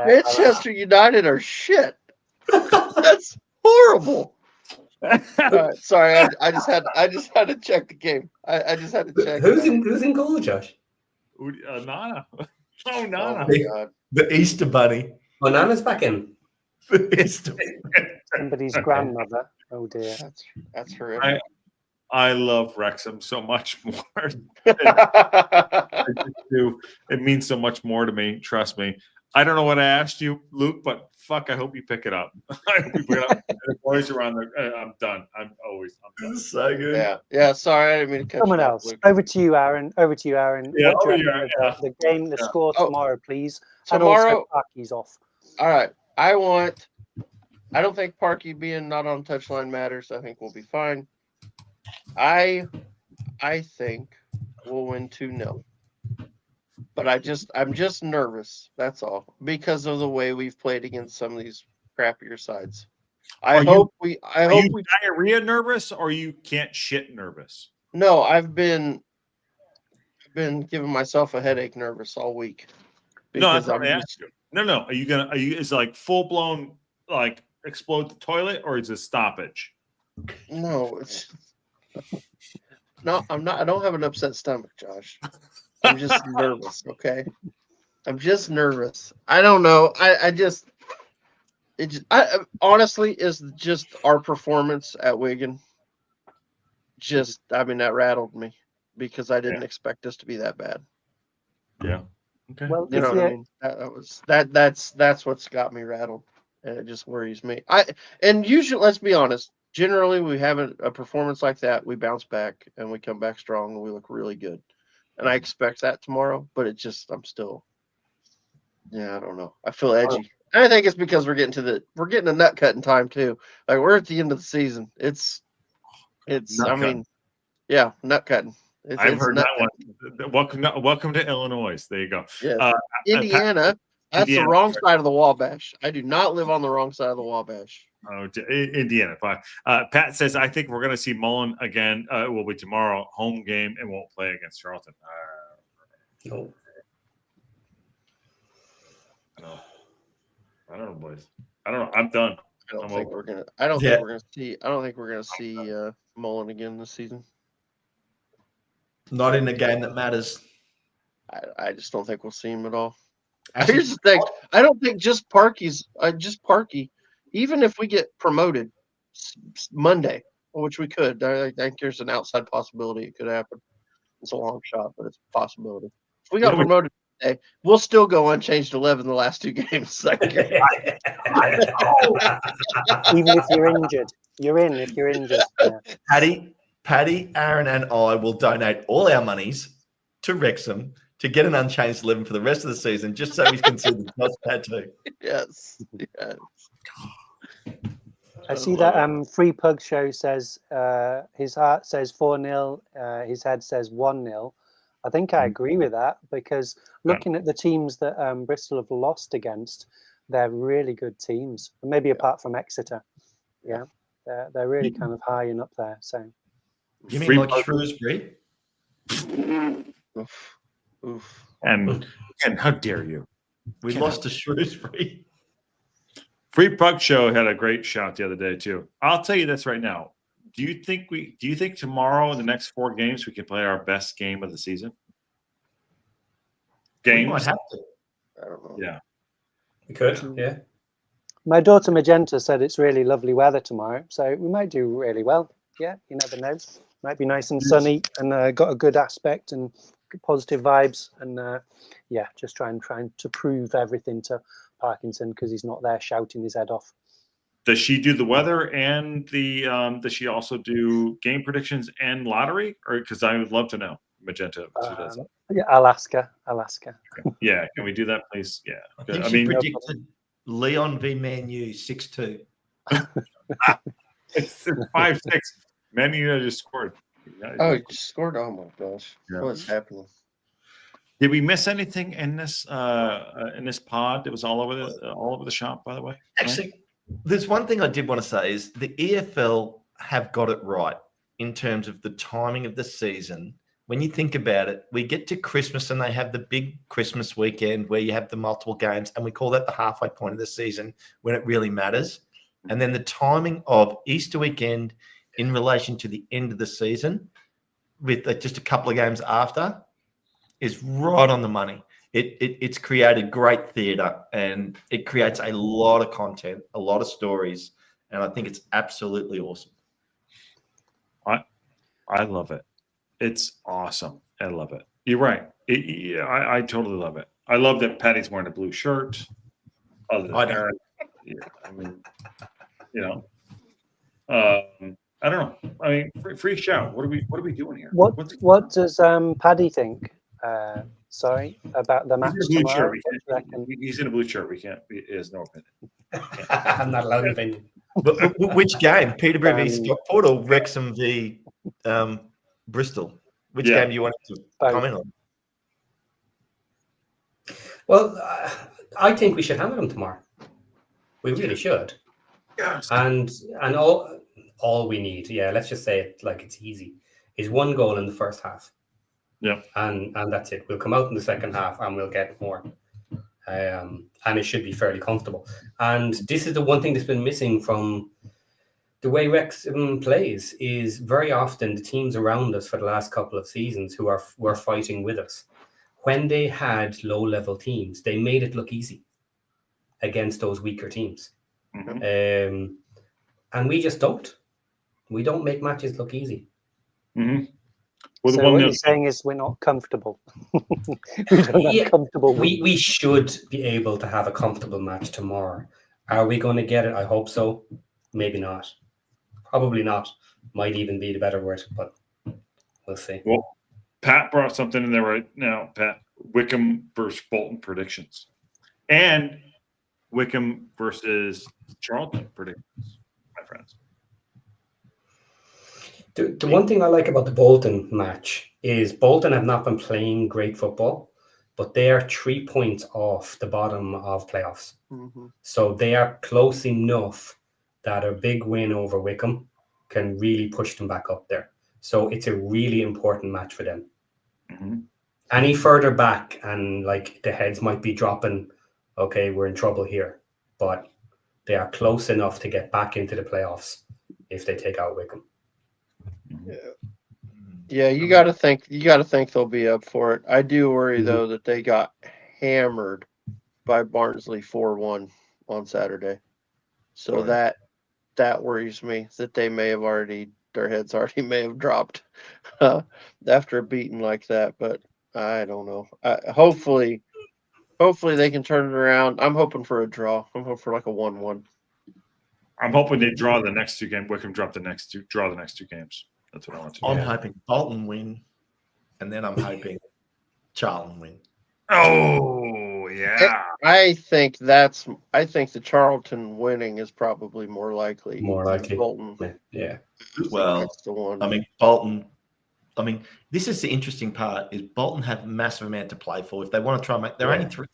Manchester United are shit. That's horrible. Right, sorry, I just had to check the game. I just had to check. Who's in goal, Josh? Nana. Oh, Nana. Oh, my God. The Easter Bunny. Oh, Nana's back in. The Easter Somebody's grandmother. Oh, dear. That's horrific. I love Wrexham so much more. I just do. It means so much more to me. Trust me. I don't know what I asked you, Luke, but fuck, I hope you pick it up. I hope you pick it up. The boys around there. I'm done. I'm done. This is so good. Yeah. Sorry, I didn't mean to cut Someone you else. off, Luke. Over to you, Aaron. Yeah, The game, the score tomorrow, please. Tomorrow, and also Parky's off. All right. I don't think Parky being not on touchline matters. I think we'll be fine. I think we'll win 2-0. But I'm just nervous. That's all, because of the way we've played against some of these crappier sides. I hope we diarrhea nervous, or you can't shit nervous? No, I've been giving myself a headache nervous all week. No, that's what I asked you. No. Are you is it like full blown like explode the toilet, or is it stoppage? No, I'm not. I don't have an upset stomach, Josh. I'm just nervous. Okay, I'm just nervous. I don't know. I honestly is just our performance at Wigan. That rattled me because I didn't expect us to be that bad. Yeah. Okay. Well, You know what I mean? That's what's got me rattled, and it just worries me. And usually, let's be honest. Generally, we have a performance like that, we bounce back and we come back strong and we look really good. And I expect that tomorrow, but I'm still, I don't know. I feel edgy. And I think it's because we're getting a nut cutting time too. Like we're at the end of the season. It's Nut I mean, yeah, nut cutting. I've heard that one. Welcome to Illinois. There you go. Yeah. Indiana. That's the wrong side of the Wabash. I do not live on the wrong side of the Wabash. Oh, Indiana. Fine. Pat says, I think we're going to see Mullen again. It will be tomorrow, home game, and won't play against Charlton. No. I don't know, boys. I don't know. I'm done. I don't think we're gonna see Mullen again this season. Not in a game that matters. I just don't think we'll see him at all. Here's the thing. I don't think just Parkey, even if we get promoted Monday, which we could, I think there's an outside possibility it could happen. It's a long shot, but it's a possibility. If we got promoted today, we'll still go unchanged 11 the last 2 games. Even if you're injured, you're in if you're injured. Yeah. Paddy, Aaron, and I will donate all our monies to Wrexham to get an unchanged 11 for the rest of the season, just so he's considered not bad too. Yes. I see that Free Pug Show says his heart says 4-0, his head says 1-0. I think I agree with that because looking at the teams that Bristol have lost against, they're really good teams. Maybe apart from Exeter, they're really kind of high and up there. So you mean like Shrewsbury? Oof. And how dare you? We lost to Shrewsbury. Free Pug Show had a great shot the other day too. I'll tell you this right now. Do you think tomorrow in the next 4 games we can play our best game of the season? Games? We might have to. I don't know. Yeah. We could, yeah. My daughter Magenta said it's really lovely weather tomorrow, so we might do really well. Yeah, you never know. Might be nice and sunny and got a good aspect and positive vibes and just trying to prove everything to Parkinson because he's not there shouting his head off. Does she do the weather and the does she also do game predictions and lottery? Or because I would love to know, Magenta. If she does that. Yeah, Alaska. Yeah, can we do that, please? Yeah. I think she predicted Leon v Man U 6-2. It's 5-6. Man U just scored. Oh, he just scored! Oh my gosh, what's happening? Did we miss anything in this pod? It was all over the shop, by the way. Actually, there's one thing I did want to say is the EFL have got it right in terms of the timing of the season. When you think about it, we get to Christmas and they have the big Christmas weekend where you have the multiple games, and we call that the halfway point of the season when it really matters. And then the timing of Easter weekend in relation to the end of the season with just a couple of games after is right on the money. It's created great theatre and it creates a lot of content, a lot of stories, and I think it's absolutely awesome. I love it. It's awesome. I love it. You're right. I totally love it. I love that Patty's wearing a blue shirt. Other than Aaron. Yeah, I mean, I don't know. I mean, free shout. What are we doing here? What does Paddy think? Sorry about the match tomorrow. He's in a blue shirt. He has no opinion. I'm not allowed an opinion. But which game? Peterborough v Stockport or Wrexham v Bristol? Which game do you want to comment on? Well, I think we should hammer them tomorrow. We really should. Yes. And all we need, let's just say it like it's easy, is 1 goal in the first half. Yeah. And that's it. We'll come out in the second half and we'll get more. And it should be fairly comfortable. And this is the one thing that's been missing from the way Wrexham plays is very often the teams around us for the last couple of seasons who were fighting with us. When they had low-level teams, they made it look easy against those weaker teams. Mm-hmm. And we just don't. We don't make matches look easy. Mm-hmm. With So what you're saying is we're not comfortable. We don't have comfortable wins. We should be able to have a comfortable match tomorrow. Are we going to get it? I hope so. Maybe not. Probably not. Might even be the better word, but we'll see. Well, Pat brought something in there right now. Pat, Wickham versus Bolton predictions, and Wickham versus Charlton predictions, my friends. The one thing I like about the Bolton match is Bolton have not been playing great football, but they are 3 points off the bottom of playoffs. Mm-hmm. So they are close enough that a big win over Wickham can really push them back up there. So it's a really important match for them. Mm-hmm. Any further back and like the heads might be dropping, okay, we're in trouble here. But they are close enough to get back into the playoffs if they take out Wickham. Yeah, you got to think they'll be up for it. I do worry though that they got hammered by Barnsley 4-1 on Saturday, so that worries me that they may have their heads already may have dropped after a beating like that. But I don't know. Hopefully they can turn it around. I'm hoping for a draw. I'm hoping for like a 1-1. I'm hoping they draw the next two games. Wickham draw the next two games. That's what I want to do. I'm hoping Bolton win, and then I'm hoping Charlton win. Oh, yeah. I think the Charlton winning is probably more likely. More likely. Bolton. Yeah. Well, that's the one. I mean, Bolton. I mean, this is the interesting part: is Bolton have a massive amount to play for. If they want to try and make, they're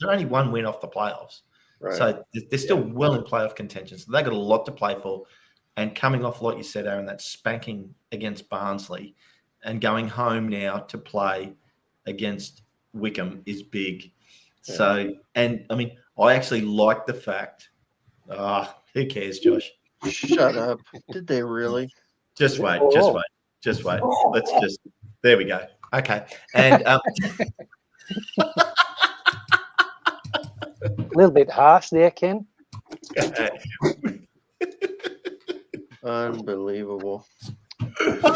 only one win off the playoffs, Right. So they're still well in playoff contention. So they got a lot to play for. And coming off, like you said, Aaron, that spanking against Barnsley and going home now to play against Wickham is big. Yeah. So, and I mean, I actually like the fact. Who cares, Josh? Shut up. Did they really? Just wait. Let's just, there we go. Okay. And a little bit harsh there, Ken. Unbelievable. So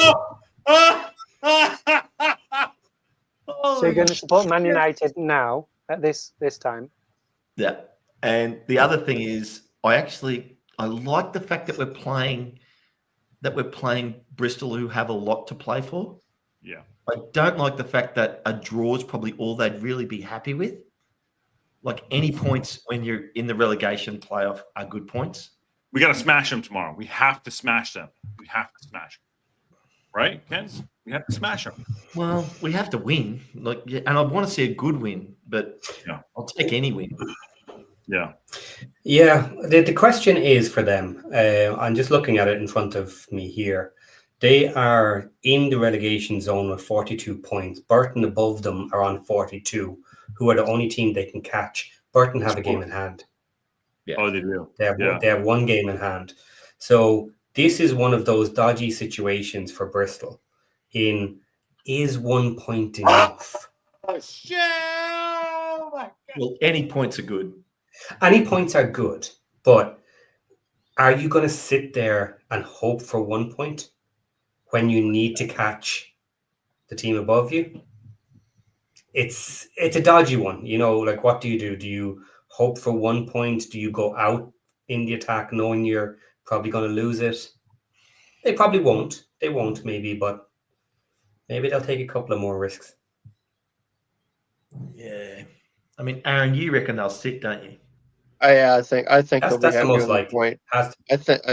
you're going to support Man United now at this time? Yeah. And the other thing is, I like the fact that we're playing Bristol, who have a lot to play for. Yeah. I don't like the fact that a draw is probably all they'd really be happy with. Like any points when you're in the relegation playoff are good points. We got to smash them tomorrow. We have to smash them. Right, Ken? We have to smash them. Well, we have to win. And I want to see a good win, but I'll take any win. Yeah. Yeah. The question is for them. I'm just looking at it in front of me here. They are in the relegation zone with 42 points. Burton above them are on 42, who are the only team they can catch. Burton have a game in hand. Yeah. Oh, they do. They have one game in hand. So this is one of those dodgy situations for Bristol. Is 1 point enough? Oh, shit! Oh, my God. Well, any points are good. Any points are good, but are you going to sit there and hope for 1 point when you need to catch the team above you? It's a dodgy one. Like what do? Do you hope for 1 point? Do you go out in the attack knowing you're probably going to lose it? They probably won't. They won't maybe, but maybe they'll take a couple of more risks. Yeah. I mean, Aaron, you reckon they'll sit, don't you? I think they'll be happy with a point. I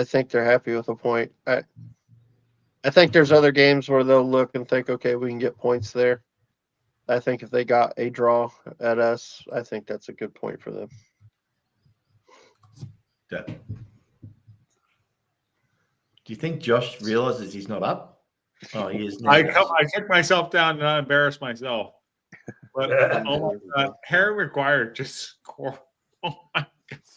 think they're happy with a point. I think there's other games where they'll look and think, okay, we can get points there. I think if they got a draw at us, I think that's a good point for them. Yeah. Do you think Josh realizes he's not up? Oh, he is now. I kicked myself down and I embarrassed myself. But oh my God, Harry Maguire just scored. Oh my God.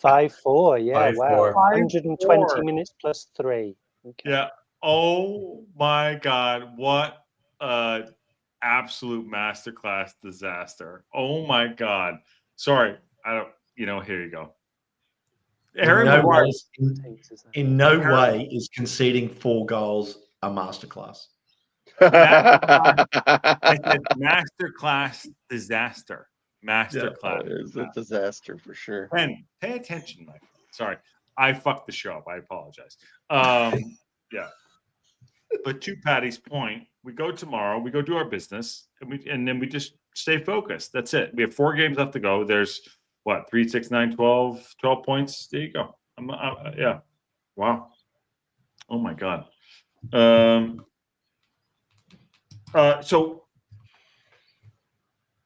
5-4, yeah, 5-4. wow. 120 minutes plus 3. Okay. Yeah. Oh my God, what a absolute masterclass disaster. Oh my God. Sorry, I don't. Here you go. Harry Maguire. In no way is conceding 4 goals a masterclass. I said masterclass disaster. Masterclass. It's a disaster for sure. Pay attention, my friend. Sorry, I fucked the show up. I apologize. Yeah. But to Patty's point, we go tomorrow. We go do our business, and then we just stay focused. That's it. We have 4 games left to go. There's what 3, 6, 9, 12 points. There you go. Yeah. Wow. Oh my God. So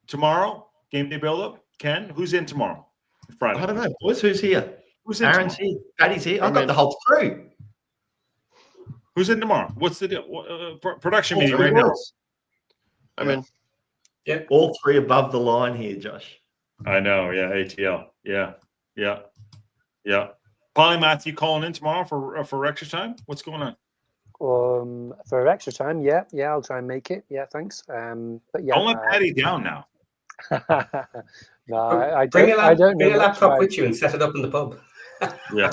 tomorrow, game day build up. Ken, who's in tomorrow? Friday. I don't know, boys. Who's here? Who's in Aaron's tomorrow? here. Paddy's here. I've got the whole crew. Who's in tomorrow? What's the deal? Production All meeting three right now. boys. I mean, Yeah. All 3 above the line here, Josh. I know. Yeah. ATL. Yeah. Polymath, you calling in tomorrow for extra time? What's going on? For extra time, yeah, I'll try and make it. Yeah, thanks. But yeah, Don't let Patty down now. no, I Bring don't. a I don't know. bring a much laptop about- with you and set it up in the pub. Yeah.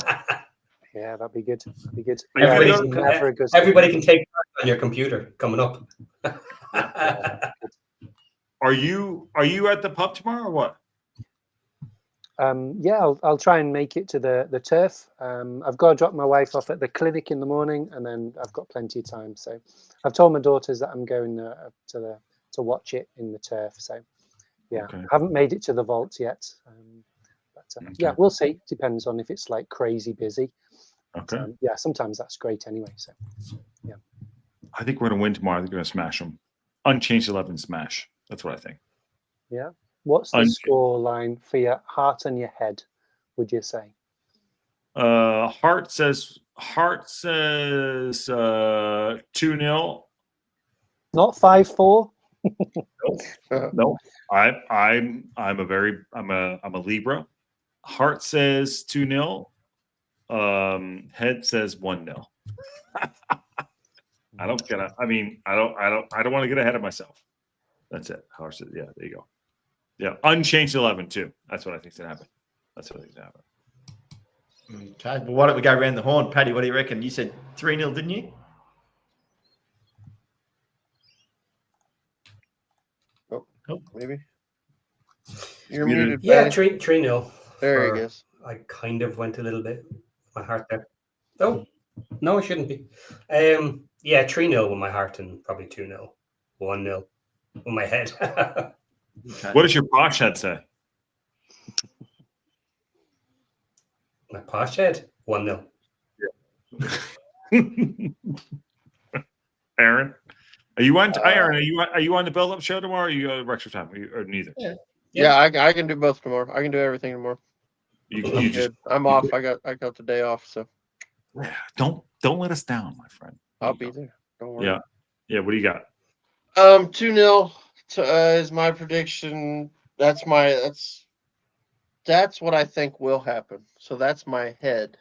Yeah, that'd be good. That'd be good. Everybody, It's can, never a good everybody can take part on your computer coming up. Are you at the pub tomorrow or what? Yeah, I'll try and make it to the turf. I've got to drop my wife off at the clinic in the morning, and then I've got plenty of time. So I've told my daughters that I'm going to watch it in the turf. So yeah, Okay. I haven't made it to the vault yet. Yeah, we'll see. Depends on if it's like crazy busy. Okay. Yeah, sometimes that's great anyway. So yeah, I think we're gonna win tomorrow. I think we're gonna smash them. Unchanged 11 smash. That's what I think. yeah. What's the score line for your heart and your head? Would you say? Heart says 2-0. Not 5-4. No. I'm a Libra. Heart says 2-0. Head says 1-0. I don't want to get ahead of myself. That's it. Heart says, yeah, there you go. Yeah, unchanged 11 too. That's what I think's gonna happen. Okay, well, why don't we go around the horn? Paddy, what do you reckon? You said 3-0, didn't you? Oh, maybe. You're muted. Yeah, Patty. 3-0. There he goes. I kind of went a little bit. My heart there. Oh, no, it shouldn't be. Yeah, 3-0 with my heart and probably 2-0. 1-0 with my head. Okay. What does your posh head say? My posh head? 1-0. Aaron, are you on? Aaron, are you on the build-up show tomorrow? Or are you at extra time? Or neither? Yeah, I can do both tomorrow. I can do everything tomorrow. You just I'm off. I got the day off, so don't let us down, my friend. I'll be there. Don't worry. Yeah. What do you got? 2-0 is my prediction. That's what I think will happen. So that's my head.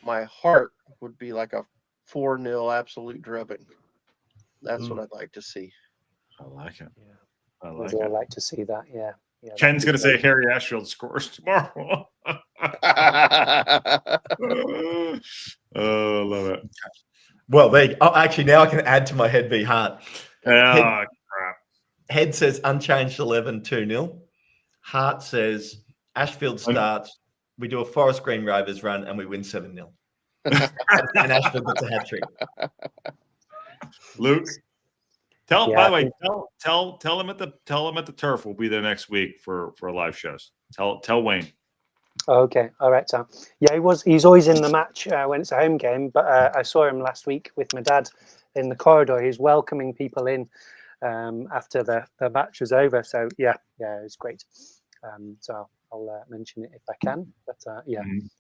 My heart would be like a 4-0 absolute drubbing. That's what I'd like to see. I like it. Yeah. I Would like you it. like to see that? Yeah. Ken's gonna say Harry Ashfield scores tomorrow. Oh, love it. Well, actually, now I can add to my head v heart. Crap. Head says unchanged 11, 2-0. Heart says Ashfield starts. We do a Forest Green Rovers run and we win 7-0. And Ashfield gets a hat trick. Luke, by the way, tell him at the turf. We'll be there next week for live shows. Tell Wayne. Okay. All right, Tom. Yeah, he's always in the match when it's a home game, but I saw him last week with my dad in the corridor. He's welcoming people in after the match was over. So yeah, it was great. So I'll mention it if I can. But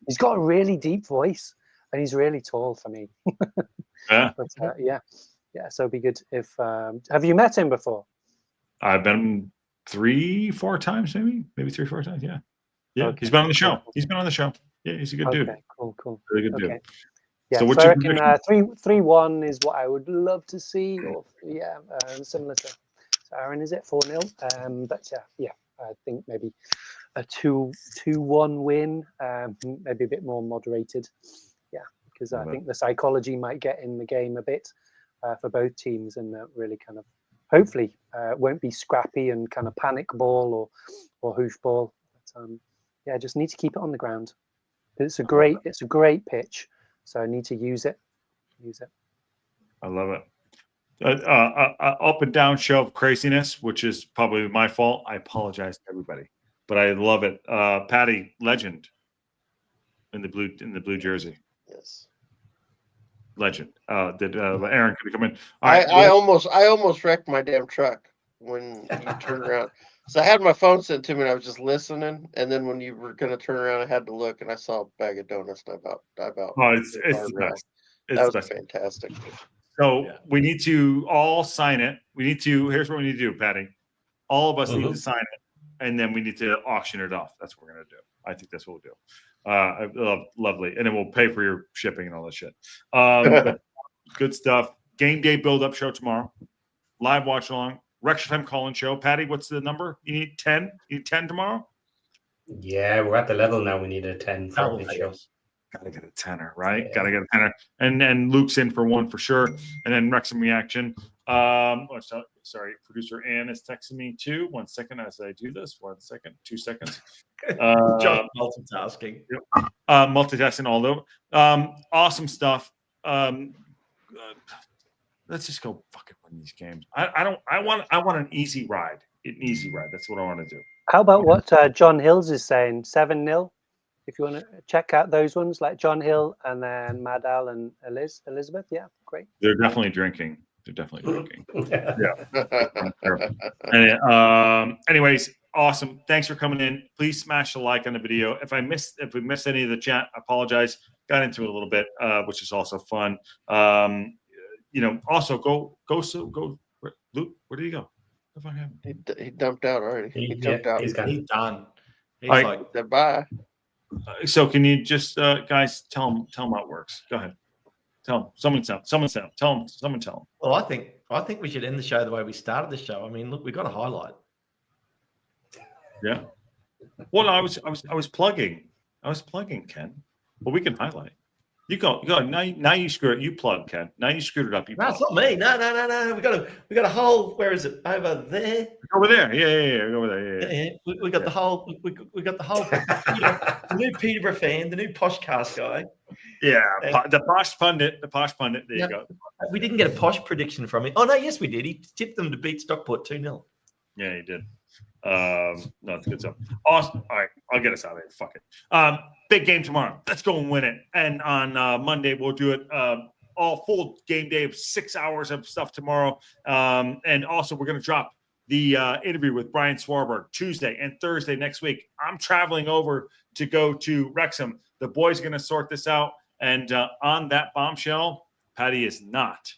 he's got a really deep voice and he's really tall for me. Yeah. But yeah. So it'd be good if. Have you met him before? I've been 3-4 times, maybe 3-4 times. Yeah. Okay. He's been on the show. Yeah, he's a good dude. Okay, cool. Really good dude. Yeah, So so what's I your reckon 3-1 is what I would love to see, or similar to Aaron. Is it 4-0? But yeah, I think maybe a 2-1 win, maybe a bit more moderated. Yeah, because I think the psychology might get in the game a bit. for both teams, and really kind of hopefully won't be scrappy and kind of panic ball or hoof ball. But, yeah, just need to keep it on the ground. It's a great pitch, so I need to use it. I love it. Up and down show of craziness, which is probably my fault. I apologize to everybody, but I love it. Patty, legend in the blue jersey. Yes. Legend. Did Aaron could come in? I almost wrecked my damn truck when you turned around. So I had my phone sent to me and I was just listening, and then when you were gonna turn around, I had to look and I saw a bag of donuts and I about Oh, it's the best. That was fantastic. So we need to all sign it. Here's what we need to do, Patty. All of us need to sign it, and then we need to auction it off. That's what we're gonna do. I think that's what we'll do. Lovely, and then we'll pay for your shipping and all that shit. But good stuff. Game day build-up show tomorrow. Live watch along. Wrexham call-in show. Patty, what's the number? You need 10. You need 10 tomorrow. Yeah, we're at the level now. We need a 10 for the show. Gotta get a tenner, right? Yeah. Gotta get a tenner. And Luke's in for one for sure. And then Wrexham reaction. Sorry, producer Ann is texting me too. 1 second as I do this. 1 second, 2 seconds. Just multitasking. Multitasking all over. Awesome stuff. Let's just go fucking win these games. I want an easy ride. An easy ride. That's what I want to do. How about what John Hills is saying? 7-0. If you want to check out those ones, like John Hill and then Madal and Elizabeth. Yeah, great. They're definitely drinking. Yeah. Anyways, awesome. Thanks for coming in. Please smash the like on the video. If we missed any of the chat, I apologize. Got into it a little bit, which is also fun. Also go. Luke, where did he go? What the fuck happened? He dumped out already. He jumped out. He's done. He's right. like, said bye. So can you just guys tell him how it works? Go ahead. Tell him. Someone tell him. Well, I think we should end the show the way we started the show. I mean, look, we got a highlight. Yeah. Well, I was plugging. Ken. Well, we can highlight. You go. Now you screw it. You plug, Ken. Now you screwed it up. No, it's not me. No. We got a hole. Where is it? Over there. Over there. Yeah. Over there. Yeah. We got the whole. We got the whole. The new Peterborough fan, the new Poshcast guy. Yeah, the posh pundit. There you go. We didn't get a posh prediction from him. Oh no, yes we did. He tipped them to beat Stockport 2-0. Yeah, he did. No, it's good stuff. Awesome. All right, I'll get us out of here. Fuck it. Big game tomorrow. Let's go and win it. And on Monday we'll do it. All full game day of 6 hours of stuff tomorrow. And also we're going to drop the interview with Brian Swarberg Tuesday and Thursday next week. I'm traveling over to go to Wrexham. The boys are going to sort this out. And on that bombshell, Patty is not